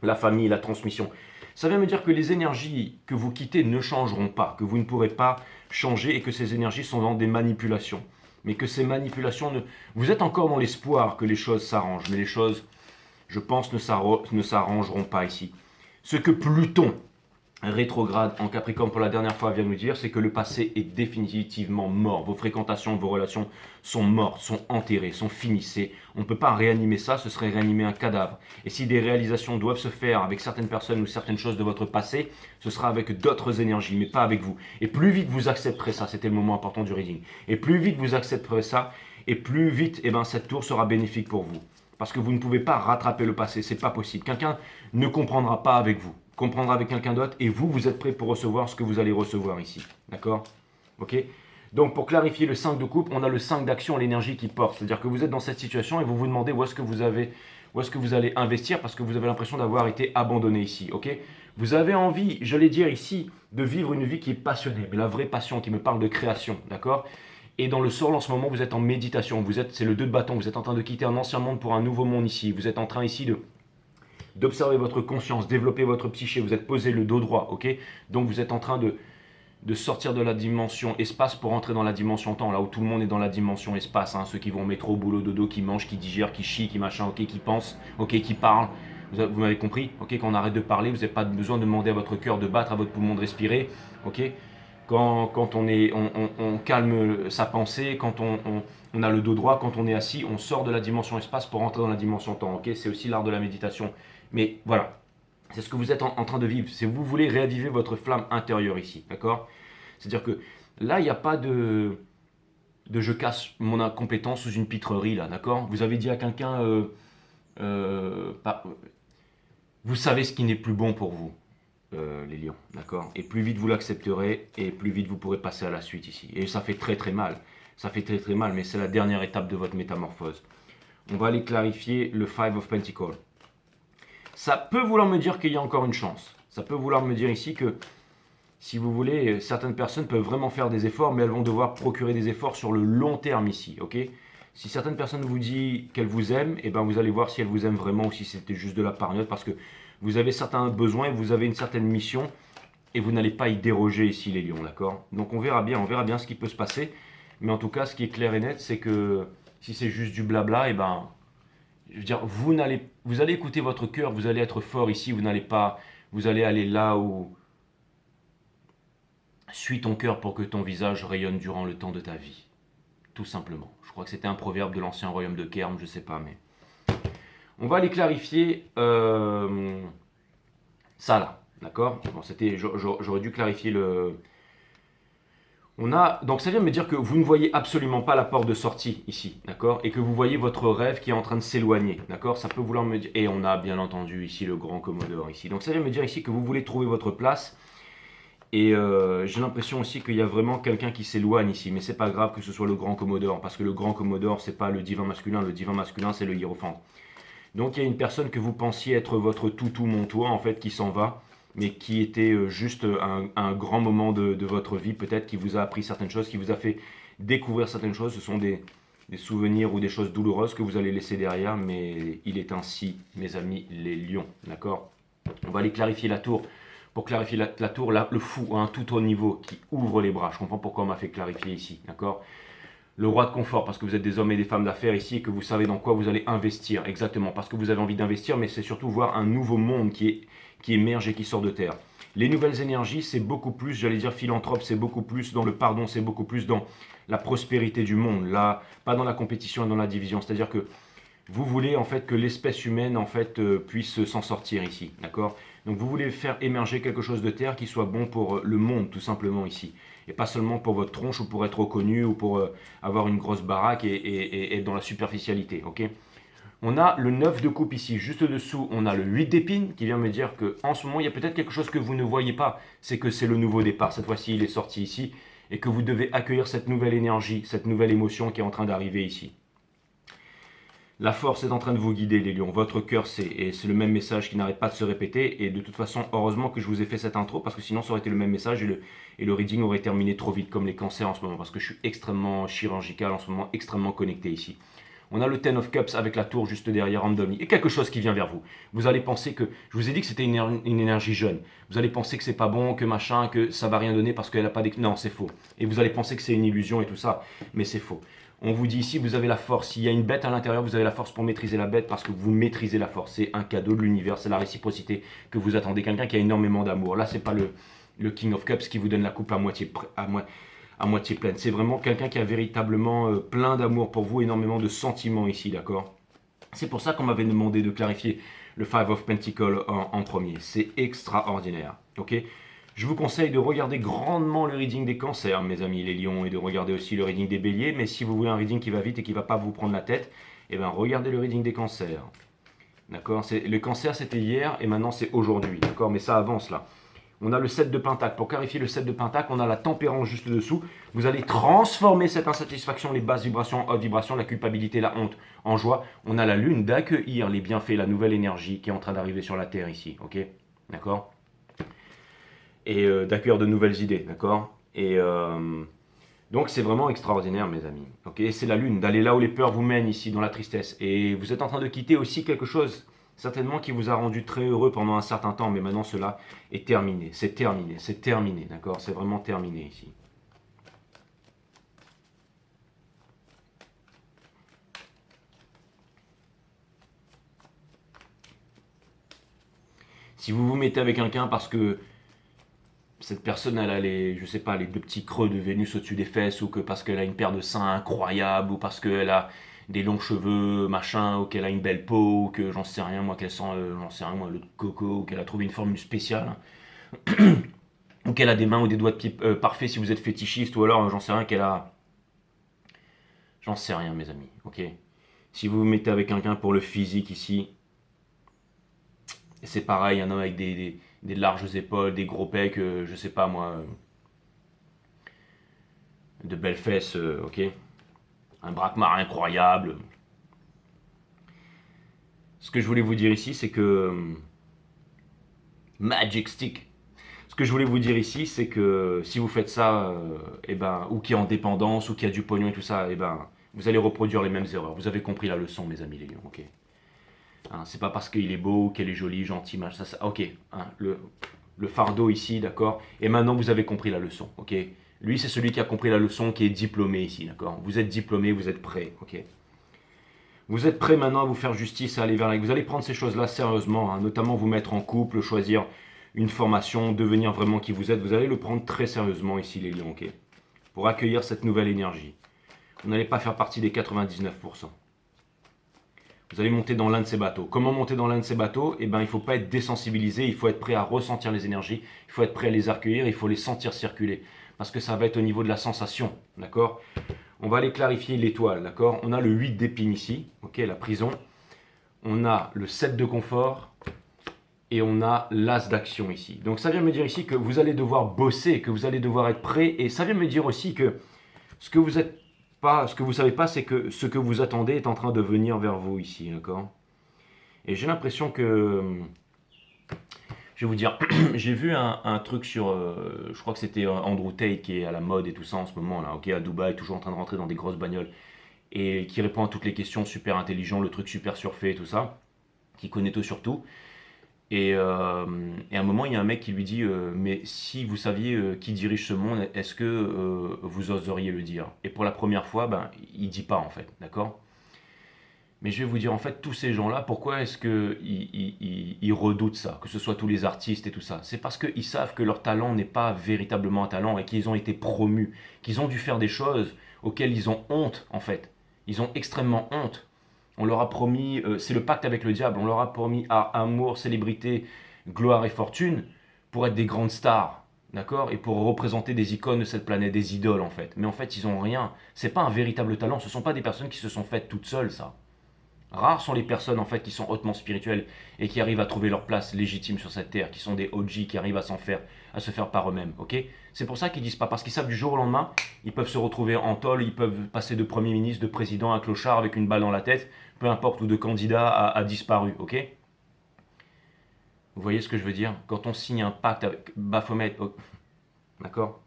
La famille, la transmission. Ça vient me dire que les énergies que vous quittez ne changeront pas, que vous ne pourrez pas changer et que ces énergies sont dans des manipulations. Mais que ces manipulations, vous êtes encore dans l'espoir que les choses s'arrangent. Mais les choses, je pense, ne s'arrangeront pas ici. Ce que Pluton rétrograde en Capricorne pour la dernière fois vient nous dire, c'est que le passé est définitivement mort. Vos fréquentations, vos relations sont mortes, sont enterrées, sont finissées. On ne peut pas réanimer ça, ce serait réanimer un cadavre. Et si des réalisations doivent se faire avec certaines personnes ou certaines choses de votre passé, ce sera avec d'autres énergies, mais pas avec vous. Et plus vite vous accepterez ça, c'était le moment important du reading, et plus vite vous accepterez ça, et plus vite cette tour sera bénéfique pour vous. Parce que vous ne pouvez pas rattraper le passé, c'est pas possible. Quelqu'un ne comprendra pas avec vous, comprendra avec quelqu'un d'autre, et vous, vous êtes prêt pour recevoir ce que vous allez recevoir ici. D'accord? Ok? Donc pour clarifier le 5 de coupe, on a le 5 d'action, l'énergie qui porte. C'est-à-dire que vous êtes dans cette situation et vous vous demandez où est-ce que vous allez investir parce que vous avez l'impression d'avoir été abandonné ici. Ok? Vous avez envie, je l'ai dit ici, de vivre une vie qui est passionnée, mais la vraie passion qui me parle de création. D'accord? Et dans le sol, en ce moment, vous êtes en méditation. C'est le 2 de bâton. Vous êtes en train de quitter un ancien monde pour un nouveau monde ici. Vous êtes en train ici d'observer votre conscience, développer votre psyché. Vous êtes posé le dos droit, ok? Donc vous êtes en train de sortir de la dimension espace pour entrer dans la dimension temps, là où tout le monde est dans la dimension espace. Hein, ceux qui vont au métro, boulot, dodo, qui mangent, qui digèrent, qui chient, qui machin, ok, qui pensent, ok, qui parlent. Vous m'avez compris, ok? Quand on arrête de parler, vous n'avez pas besoin de demander à votre cœur de battre, à votre poumon de respirer, ok? Quand on calme sa pensée, quand on a le dos droit, quand on est assis, on sort de la dimension espace pour entrer dans la dimension temps. Ok, c'est aussi l'art de la méditation. Mais voilà, c'est ce que vous êtes en train de vivre. Si vous voulez réaviver votre flamme intérieure ici, d'accord? C'est-à-dire que là, il n'y a pas de je casse mon incompétence sous une pitrerie, là, d'accord? Vous avez dit à quelqu'un, vous savez ce qui n'est plus bon pour vous. Les lions, d'accord? Et plus vite vous l'accepterez, et plus vite vous pourrez passer à la suite ici. Et ça fait très très mal. Ça fait très très mal, mais c'est la dernière étape de votre métamorphose. On va aller clarifier le 5 of Pentacles. Ça peut vouloir me dire qu'il y a encore une chance. Ça peut vouloir me dire ici que, si vous voulez, certaines personnes peuvent vraiment faire des efforts, mais elles vont devoir procurer des efforts sur le long terme ici, ok? Si certaines personnes vous disent qu'elles vous aiment, et ben vous allez voir si elles vous aiment vraiment ou si c'était juste de la paranoïa, parce que vous avez certains besoins, vous avez une certaine mission, et vous n'allez pas y déroger ici les lions, d'accord? Donc on verra bien ce qui peut se passer, mais en tout cas ce qui est clair et net, c'est que si c'est juste du blabla, et ben je veux dire, vous allez écouter votre cœur, vous allez être fort ici, vous allez aller là où suis ton cœur pour que ton visage rayonne durant le temps de ta vie. Tout simplement. Je crois que c'était un proverbe de l'ancien royaume de Kerm, je sais pas, mais on va aller clarifier ça là, d'accord. Bon, j'aurais dû clarifier le. Donc ça vient me dire que vous ne voyez absolument pas la porte de sortie ici, d'accord, et que vous voyez votre rêve qui est en train de s'éloigner, d'accord. Ça peut vouloir me dire, et on a bien entendu ici le grand Commodore ici. Donc ça vient me dire ici que vous voulez trouver votre place. Et j'ai l'impression aussi qu'il y a vraiment quelqu'un qui s'éloigne ici, mais c'est pas grave que ce soit le grand Commodore, parce que le grand Commodore c'est pas le divin masculin c'est le hiérophante. Donc il y a une personne que vous pensiez être votre toutou mon toit en fait qui s'en va, mais qui était juste un grand moment de votre vie peut-être, qui vous a appris certaines choses, qui vous a fait découvrir certaines choses. Ce sont des souvenirs ou des choses douloureuses que vous allez laisser derrière, mais il est ainsi, mes amis les lions, d'accord. On va aller clarifier la tour. Pour clarifier la tour, là, le fou, un tout haut niveau qui ouvre les bras. Je comprends pourquoi on m'a fait clarifier ici, d'accord. Le roi de confort, parce que vous êtes des hommes et des femmes d'affaires ici et que vous savez dans quoi vous allez investir, exactement, parce que vous avez envie d'investir, mais c'est surtout voir un nouveau monde qui émerge et qui sort de terre. Les nouvelles énergies, c'est beaucoup plus, j'allais dire philanthrope, c'est beaucoup plus dans le pardon, c'est beaucoup plus dans la prospérité du monde, là, pas dans la compétition et dans la division. C'est-à-dire que vous voulez en fait que l'espèce humaine en fait puisse s'en sortir ici, d'accord. Donc vous voulez faire émerger quelque chose de terre qui soit bon pour le monde tout simplement ici. Et pas seulement pour votre tronche ou pour être reconnu ou pour avoir une grosse baraque et être dans la superficialité, ok. On a le 9 de coupe ici, juste dessous on a le 8 d'épines qui vient me dire qu'en ce moment il y a peut-être quelque chose que vous ne voyez pas, c'est que c'est le nouveau départ, cette fois-ci il est sorti ici et que vous devez accueillir cette nouvelle énergie, cette nouvelle émotion qui est en train d'arriver ici. La force est en train de vous guider, les lions. Votre cœur sait. Et c'est le même message qui n'arrête pas de se répéter. Et de toute façon, heureusement que je vous ai fait cette intro, parce que sinon, ça aurait été le même message et le reading aurait terminé trop vite, comme les cancers en ce moment, parce que je suis extrêmement chirurgical en ce moment, extrêmement connecté ici. On a le Ten of Cups avec la tour juste derrière, randomly. Et quelque chose qui vient vers vous. Vous allez penser que... Je vous ai dit que c'était une énergie jeune. Vous allez penser que c'est pas bon, que machin, que ça va rien donner parce qu'elle n'a pas... Non, c'est faux. Et vous allez penser que c'est une illusion et tout ça. Mais c'est faux. On vous dit ici, vous avez la force. S'il y a une bête à l'intérieur, vous avez la force pour maîtriser la bête parce que vous maîtrisez la force. C'est un cadeau de l'univers, c'est la réciprocité que vous attendez. Quelqu'un qui a énormément d'amour. Là, c'est pas le King of Cups qui vous donne la coupe à moitié pleine. C'est vraiment quelqu'un qui a véritablement plein d'amour pour vous, énormément de sentiments ici, d'accord. C'est pour ça qu'on m'avait demandé de clarifier le Five of Pentacles en premier. C'est extraordinaire, ok. Je vous conseille de regarder grandement le reading des cancers, mes amis les lions, et de regarder aussi le reading des béliers. Mais si vous voulez un reading qui va vite et qui ne va pas vous prendre la tête, eh bien regardez le reading des cancers. D'accord. Le cancer c'était hier et maintenant c'est aujourd'hui, d'accord. Mais ça avance là. On a le 7 de Pentacle. Pour clarifier le 7 de Pentacle, on a la tempérance juste dessous. Vous allez transformer cette insatisfaction, les basses vibrations en hautes vibrations, la culpabilité, la honte en joie. On a la lune d'accueillir les bienfaits, la nouvelle énergie qui est en train d'arriver sur la Terre ici, ok. D'accord. Et d'accueillir de nouvelles idées, d'accord. Et donc c'est vraiment extraordinaire, mes amis. Ok, c'est la lune, d'aller là où les peurs vous mènent ici, dans la tristesse. Et vous êtes en train de quitter aussi quelque chose, certainement, qui vous a rendu très heureux pendant un certain temps, mais maintenant cela est terminé. C'est terminé, d'accord. C'est vraiment terminé ici. Si vous vous mettez avec quelqu'un parce que cette personne, elle a je sais pas, les deux petits creux de Vénus au-dessus des fesses, ou que parce qu'elle a une paire de seins incroyable, ou parce qu'elle a des longs cheveux, machin, ou qu'elle a une belle peau, ou que j'en sais rien, moi, qu'elle sent, j'en sais rien, moi, l'eau de coco, ou qu'elle a trouvé une formule spéciale, ou qu'elle a des mains ou des doigts de pied parfaits si vous êtes fétichiste, ou alors, j'en sais rien, qu'elle a... J'en sais rien, mes amis, ok. Si vous vous mettez avec quelqu'un pour le physique ici, c'est pareil, un homme avec des larges épaules, des gros pecs, je sais pas moi, de belles fesses, ok. Un braquemar incroyable. Ce que je voulais vous dire ici, c'est que Magic Stick. Ce que je voulais vous dire ici, c'est que si vous faites ça, eh ben, ou qui est en dépendance, ou qui a du pognon et tout ça, eh ben, vous allez reproduire les mêmes erreurs. Vous avez compris la leçon, mes amis les lions, ok. Hein, c'est pas parce qu'il est beau, qu'elle est jolie, gentille, ça, ok. Hein, le fardeau ici, d'accord. Et maintenant, vous avez compris la leçon, ok. Lui, c'est celui qui a compris la leçon, qui est diplômé ici, d'accord. Vous êtes diplômé, vous êtes prêt, ok. Vous êtes prêts maintenant à vous faire justice, à aller vers la... Vous allez prendre ces choses-là sérieusement, hein, notamment vous mettre en couple, choisir une formation, devenir vraiment qui vous êtes. Vous allez le prendre très sérieusement ici, les lions, ok? Pour accueillir cette nouvelle énergie. Vous n'allez pas faire partie des 99%. Vous allez monter dans l'un de ces bateaux. Comment monter dans l'un de ces bateaux? Eh bien, il ne faut pas être désensibilisé, il faut être prêt à ressentir les énergies, il faut être prêt à les accueillir, il faut les sentir circuler. Parce que ça va être au niveau de la sensation, d'accord? On va aller clarifier l'étoile, d'accord? On a le 8 d'épines ici, ok, la prison. On a le 7 de confort et on a l'as d'action ici. Donc ça vient me dire ici que vous allez devoir bosser, que vous allez devoir être prêt. Et ça vient me dire aussi que ce que vous êtes pas, ce que vous savez pas, c'est que ce que vous attendez est en train de venir vers vous ici, d'accord? Et j'ai l'impression que, je vais vous dire, j'ai vu un truc sur, je crois que c'était Andrew Tate qui est à la mode et tout ça en ce moment là, ok, à Dubaï, toujours en train de rentrer dans des grosses bagnoles et qui répond à toutes les questions, super intelligent, le truc super surfait et tout ça, qui connaît tout sur tout. Et à un moment, il y a un mec qui lui dit mais si vous saviez qui dirige ce monde, est-ce que vous oseriez le dire? Et pour la première fois, ben, il dit pas en fait, d'accord? Mais je vais vous dire, en fait, tous ces gens-là, pourquoi est-ce qu'ils redoutent ça? Que ce soit tous les artistes et tout ça. C'est parce qu'ils savent que leur talent n'est pas véritablement un talent et qu'ils ont été promus, qu'ils ont dû faire des choses auxquelles ils ont honte, en fait. Ils ont extrêmement honte. On leur a promis, c'est le pacte avec le diable, on leur a promis amour, célébrité, gloire et fortune pour être des grandes stars, d'accord? Et pour représenter des icônes de cette planète, des idoles, en fait. Mais en fait, ils ont rien. C'est pas un véritable talent, ce sont pas des personnes qui se sont faites toutes seules, ça. Rares sont les personnes en fait qui sont hautement spirituelles et qui arrivent à trouver leur place légitime sur cette terre, qui sont des OG, qui arrivent à se faire par eux-mêmes, ok? C'est pour ça qu'ils disent pas, parce qu'ils savent du jour au lendemain, ils peuvent se retrouver en tôle, ils peuvent passer de premier ministre, de président à clochard avec une balle dans la tête, peu importe, ou de candidat à disparu, ok? Vous voyez ce que je veux dire? Quand on signe un pacte avec Baphomet, oh, d'accord?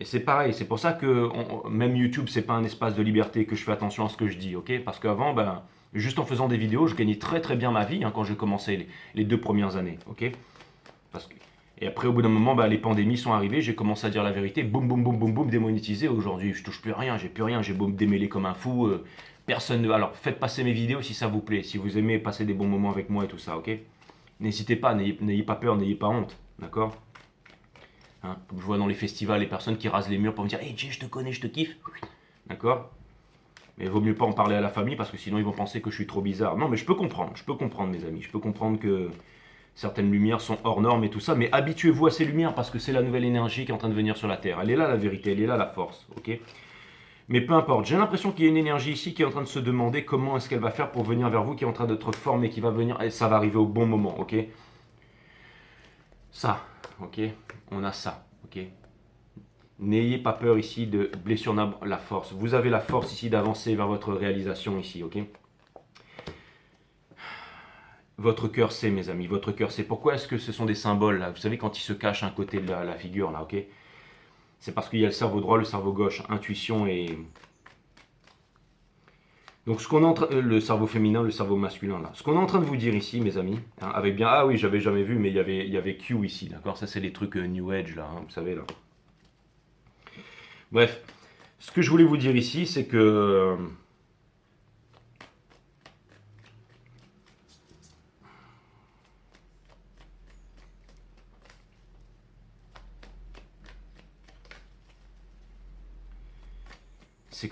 Et c'est pareil, c'est pour ça que même YouTube, c'est pas un espace de liberté, que je fais attention à ce que je dis, ok? Parce qu'avant, ben, juste en faisant des vidéos, je gagnais très très bien ma vie hein, quand j'ai commencé les 2 premières années, ok? Parce que, et après, au bout d'un moment, ben, les pandémies sont arrivées, j'ai commencé à dire la vérité, boum boum boum boum boum, démonétisé. Aujourd'hui, je touche plus rien, j'ai plus rien, j'ai beau me démêler comme un fou, personne ne. Alors, faites passer mes vidéos si ça vous plaît, si vous aimez passer des bons moments avec moi et tout ça, ok? N'hésitez pas, n'ayez pas peur, n'ayez pas honte, d'accord? Hein, comme je vois dans les festivals, les personnes qui rasent les murs pour me dire hey Jay, je te connais, je te kiffe. D'accord? Mais il vaut mieux pas en parler à la famille parce que sinon ils vont penser que je suis trop bizarre. Non, mais je peux comprendre mes amis. Je peux comprendre que certaines lumières sont hors normes et tout ça, mais habituez-vous à ces lumières parce que c'est la nouvelle énergie qui est en train de venir sur la Terre. Elle est là la vérité, elle est là la force, ok? Mais peu importe, j'ai l'impression qu'il y a une énergie ici qui est en train de se demander comment est-ce qu'elle va faire pour venir vers vous, qui est en train d'être formée, qui va venir, et ça va arriver au bon moment, ok? Ça, ok? On a ça, ok? N'ayez pas peur ici de blessure, la force. Vous avez la force ici d'avancer vers votre réalisation ici, ok? Votre cœur sait, mes amis, votre cœur sait. Pourquoi est-ce que ce sont des symboles là? Vous savez, quand ils se cachent un côté de la figure là, ok? C'est parce qu'il y a le cerveau droit, le cerveau gauche, intuition et. Donc, ce qu'on est en train, le cerveau féminin, le cerveau masculin là. Ce qu'on est en train de vous dire ici, mes amis, hein, avec bien. Ah oui, j'avais jamais vu, mais il y avait Q ici, d'accord? Ça, c'est les trucs New Age là, hein, vous savez là. Bref, ce que je voulais vous dire ici, c'est que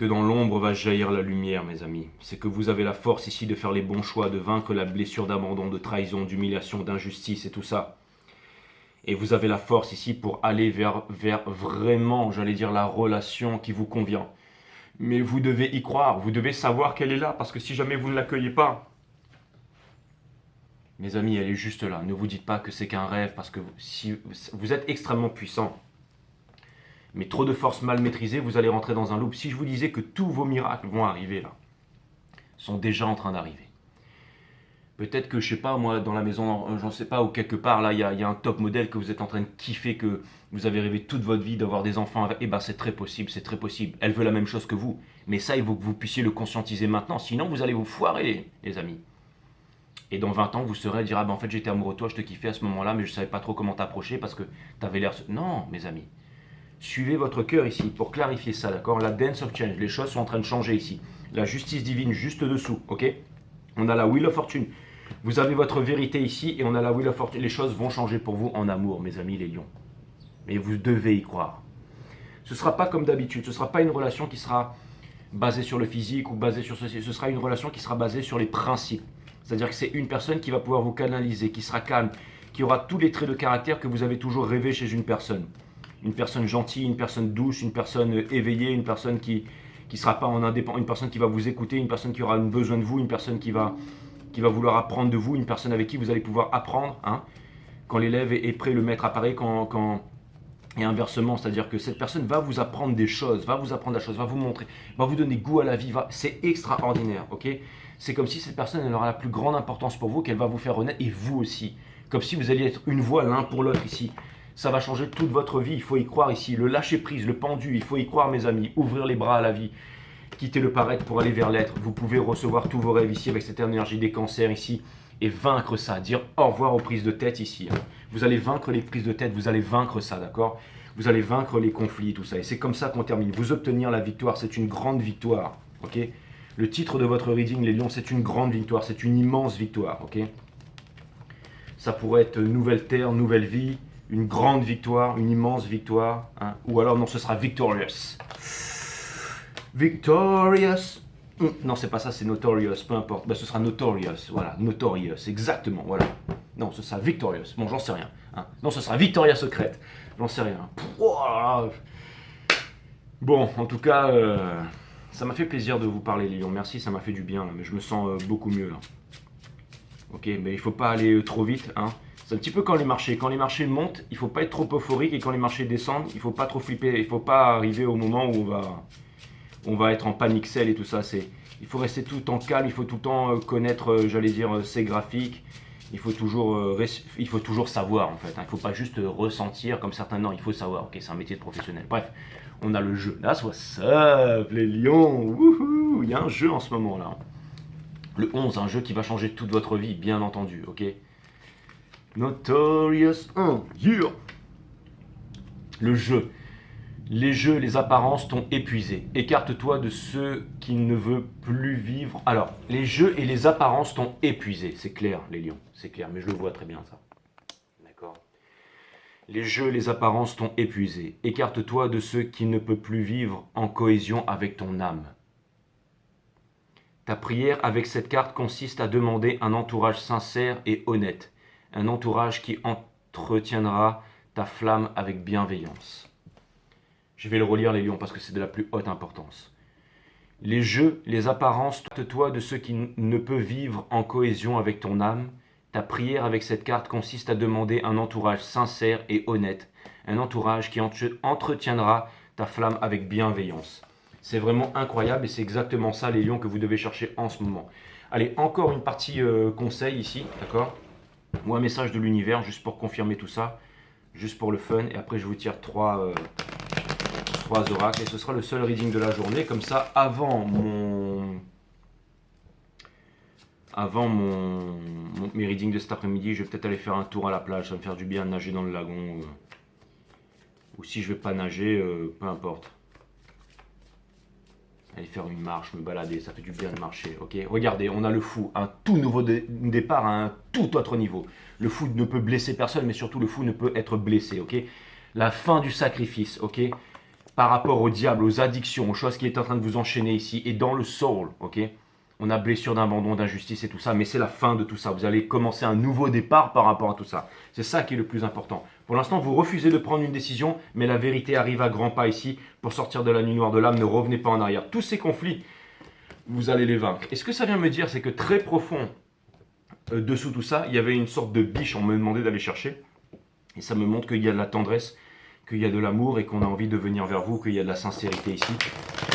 dans l'ombre va jaillir la lumière, mes amis. C'est que vous avez la force ici de faire les bons choix, de vaincre la blessure d'abandon, de trahison, d'humiliation, d'injustice et tout ça. Et vous avez la force ici pour aller vers vraiment, j'allais dire, la relation qui vous convient. Mais vous devez y croire, vous devez savoir qu'elle est là, parce que si jamais vous ne l'accueillez pas, mes amis, elle est juste là. Ne vous dites pas que c'est qu'un rêve, parce que si vous êtes extrêmement puissant. Mais trop de force mal maîtrisée, vous allez rentrer dans un loop. Si je vous disais que tous vos miracles vont arriver là, sont déjà en train d'arriver. Peut-être que, je sais pas, moi, dans la maison, j'en sais pas, ou quelque part, là, il y a un top modèle que vous êtes en train de kiffer, que vous avez rêvé toute votre vie d'avoir des enfants avec. Eh ben, c'est très possible, c'est très possible. Elle veut la même chose que vous. Mais ça, il faut que vous puissiez le conscientiser maintenant. Sinon, vous allez vous foirer, les amis. Et dans 20 ans, vous serez à dire, ah ben, en fait, j'étais amoureux de toi, je te kiffais à ce moment-là, mais je savais pas trop comment t'approcher parce que t'avais l'air. Non, mes amis. Suivez votre cœur ici pour clarifier ça, d'accord? La dance of change, les choses sont en train de changer ici. La justice divine juste dessous, ok? On a la wheel of fortune. Vous avez votre vérité ici et on a la wheel of fortune. Les choses vont changer pour vous en amour, mes amis les lions. Mais vous devez y croire. Ce ne sera pas comme d'habitude. Ce ne sera pas une relation qui sera basée sur le physique ou basée sur ceci. Ce sera une relation qui sera basée sur les principes. C'est-à-dire que c'est une personne qui va pouvoir vous canaliser, qui sera calme, qui aura tous les traits de caractère que vous avez toujours rêvé chez une personne. Une personne gentille, une personne douce, une personne éveillée, une personne qui sera pas en indépendant, une personne qui va vous écouter, une personne qui aura besoin de vous, une personne qui va vouloir apprendre de vous, une personne avec qui vous allez pouvoir apprendre. Hein, quand l'élève est prêt, le maître apparaît. Et inversement, c'est-à-dire que cette personne va vous apprendre des choses, va vous apprendre la chose, va vous montrer, va vous donner goût à la vie. C'est extraordinaire, ok? C'est comme si cette personne elle aura la plus grande importance pour vous, qu'elle va vous faire renaître, et vous aussi. Comme si vous alliez être une voix l'un pour l'autre ici. Ça va changer toute votre vie, il faut y croire ici. Le lâcher prise, le pendu, il faut y croire mes amis. Ouvrir les bras à la vie. Quitter le paraître pour aller vers l'être. Vous pouvez recevoir tous vos rêves ici avec cette énergie des cancers ici. Et vaincre ça, dire au revoir aux prises de tête ici. Vous allez vaincre les prises de tête, vous allez vaincre ça, d'accord? Vous allez vaincre les conflits, tout ça. Et c'est comme ça qu'on termine. Vous obtenir la victoire, c'est une grande victoire, ok? Le titre de votre reading, les lions, c'est une grande victoire, c'est une immense victoire, ok? Ça pourrait être nouvelle terre, nouvelle vie, une grande victoire, une immense victoire, hein? Ou alors non, ce sera victorious. Victorious. Non, c'est pas ça, c'est notorious, peu importe. Ben, ce sera notorious, voilà, notorious, exactement, voilà. Non, ce sera victorious. Bon, j'en sais rien. Hein. Non, ce sera Victoria secrète. J'en sais rien. Bon, en tout cas, ça m'a fait plaisir de vous parler, les lions. Merci, ça m'a fait du bien, là, mais je me sens beaucoup mieux, là. Ok, mais il ne faut pas aller trop vite, hein. C'est un petit peu quand les marchés montent, il ne faut pas être trop euphorique, et quand les marchés descendent, il ne faut pas trop flipper, il ne faut pas arriver au moment où on va être en panique sell et tout ça. Il faut rester tout le temps calme, il faut tout le temps connaître, j'allais dire, ses graphiques. Il faut toujours savoir en fait. Hein. Il ne faut pas juste ressentir comme certains. Non, il faut savoir. Ok, c'est un métier de professionnel. Bref, on a le jeu. Là, what's up, les lions. Wouhou. Il y a un jeu en ce moment là. Le 11, un jeu qui va changer toute votre vie, bien entendu. Ok. Notorious 1. Yeah. Le jeu. Les jeux, les apparences t'ont épuisé. Écarte-toi de ceux qui ne veulent plus vivre. Alors, les jeux et les apparences t'ont épuisé. C'est clair, les lions. C'est clair, mais je le vois très bien, ça. D'accord. Les jeux, les apparences t'ont épuisé. Écarte-toi de ceux qui ne peuvent plus vivre en cohésion avec ton âme. Ta prière avec cette carte consiste à demander un entourage sincère et honnête. Un entourage qui entretiendra ta flamme avec bienveillance. Je vais le relire, les lions, parce que c'est de la plus haute importance. Les jeux, les apparences, toi de ceux qui ne peuvent vivre en cohésion avec ton âme. Ta prière avec cette carte consiste à demander un entourage sincère et honnête. Un entourage qui entretiendra ta flamme avec bienveillance. C'est vraiment incroyable et c'est exactement ça, les lions, que vous devez chercher en ce moment. Allez, encore une partie conseil ici, d'accord? Ou un message de l'univers, juste pour confirmer tout ça. Juste pour le fun. Et après, je vous tire trois oracles. Et ce sera le seul reading de la journée. Comme ça, avant mes readings de cet après-midi, je vais peut-être aller faire un tour à la plage. Ça va me faire du bien de nager dans le lagon. Ou si je vais pas nager, peu importe. Aller faire une marche, me balader, ça fait du bien de marcher, ok? Regardez, on a le fou, un tout nouveau départ à un tout autre niveau. Le fou ne peut blesser personne, mais surtout le fou ne peut être blessé, ok? La fin du sacrifice, ok? Par rapport au diable, aux addictions, aux choses qui est en train de vous enchaîner ici, et dans le soul, ok? On a blessure d'abandon, d'injustice et tout ça, mais c'est la fin de tout ça. Vous allez commencer un nouveau départ par rapport à tout ça. C'est ça qui est le plus important. Pour l'instant, vous refusez de prendre une décision, mais la vérité arrive à grands pas ici. Pour sortir de la nuit noire de l'âme, ne revenez pas en arrière. Tous ces conflits, vous allez les vaincre. Et ce que ça vient me dire, c'est que très profond, dessous tout ça, il y avait une sorte de biche, on me demandait d'aller chercher. Et ça me montre qu'il y a de la tendresse, qu'il y a de l'amour et qu'on a envie de venir vers vous, qu'il y a de la sincérité ici.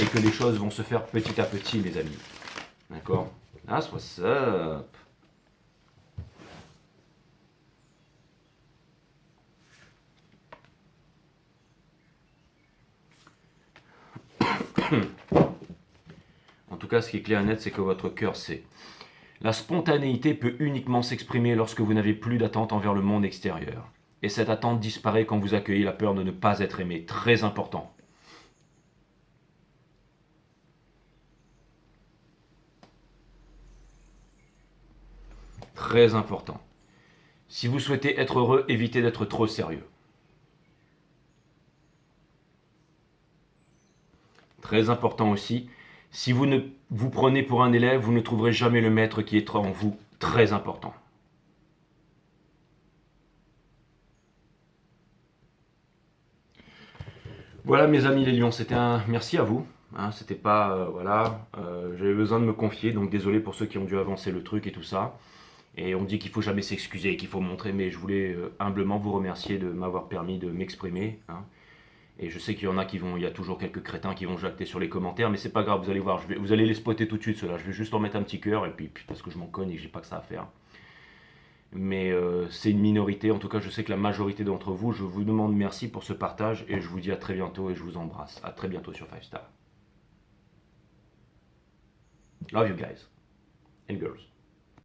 Et que les choses vont se faire petit à petit, les amis. D'accord? That's what's up. En tout cas, ce qui est clair et net, c'est que votre cœur sait. La spontanéité peut uniquement s'exprimer lorsque vous n'avez plus d'attente envers le monde extérieur. et cette attente disparaît quand vous accueillez la peur de ne pas être aimé. Très important. Très important. Si vous souhaitez être heureux, évitez d'être trop sérieux. Très important aussi. Si vous ne vous prenez pour un élève, vous ne trouverez jamais le maître qui est en vous. Très important. Voilà mes amis les lions, c'était un merci à vous. Hein, c'était pas voilà, j'avais besoin de me confier, donc désolé pour ceux qui ont dû avancer le truc et tout ça. Et on dit qu'il faut jamais s'excuser, qu'il faut montrer, mais je voulais humblement vous remercier de m'avoir permis de m'exprimer. Hein. Et je sais qu'il y en a qui vont, il y a toujours quelques crétins qui vont jacter sur les commentaires, mais c'est pas grave, vous allez voir, vous allez les spotter tout de suite ceux-là. Je vais juste en mettre un petit cœur et puis parce que je m'en cogne et que j'ai pas que ça à faire. Mais c'est une minorité, en tout cas je sais que la majorité d'entre vous, je vous demande merci pour ce partage et je vous dis à très bientôt et je vous embrasse. À très bientôt sur 5 Star. Love you guys and girls.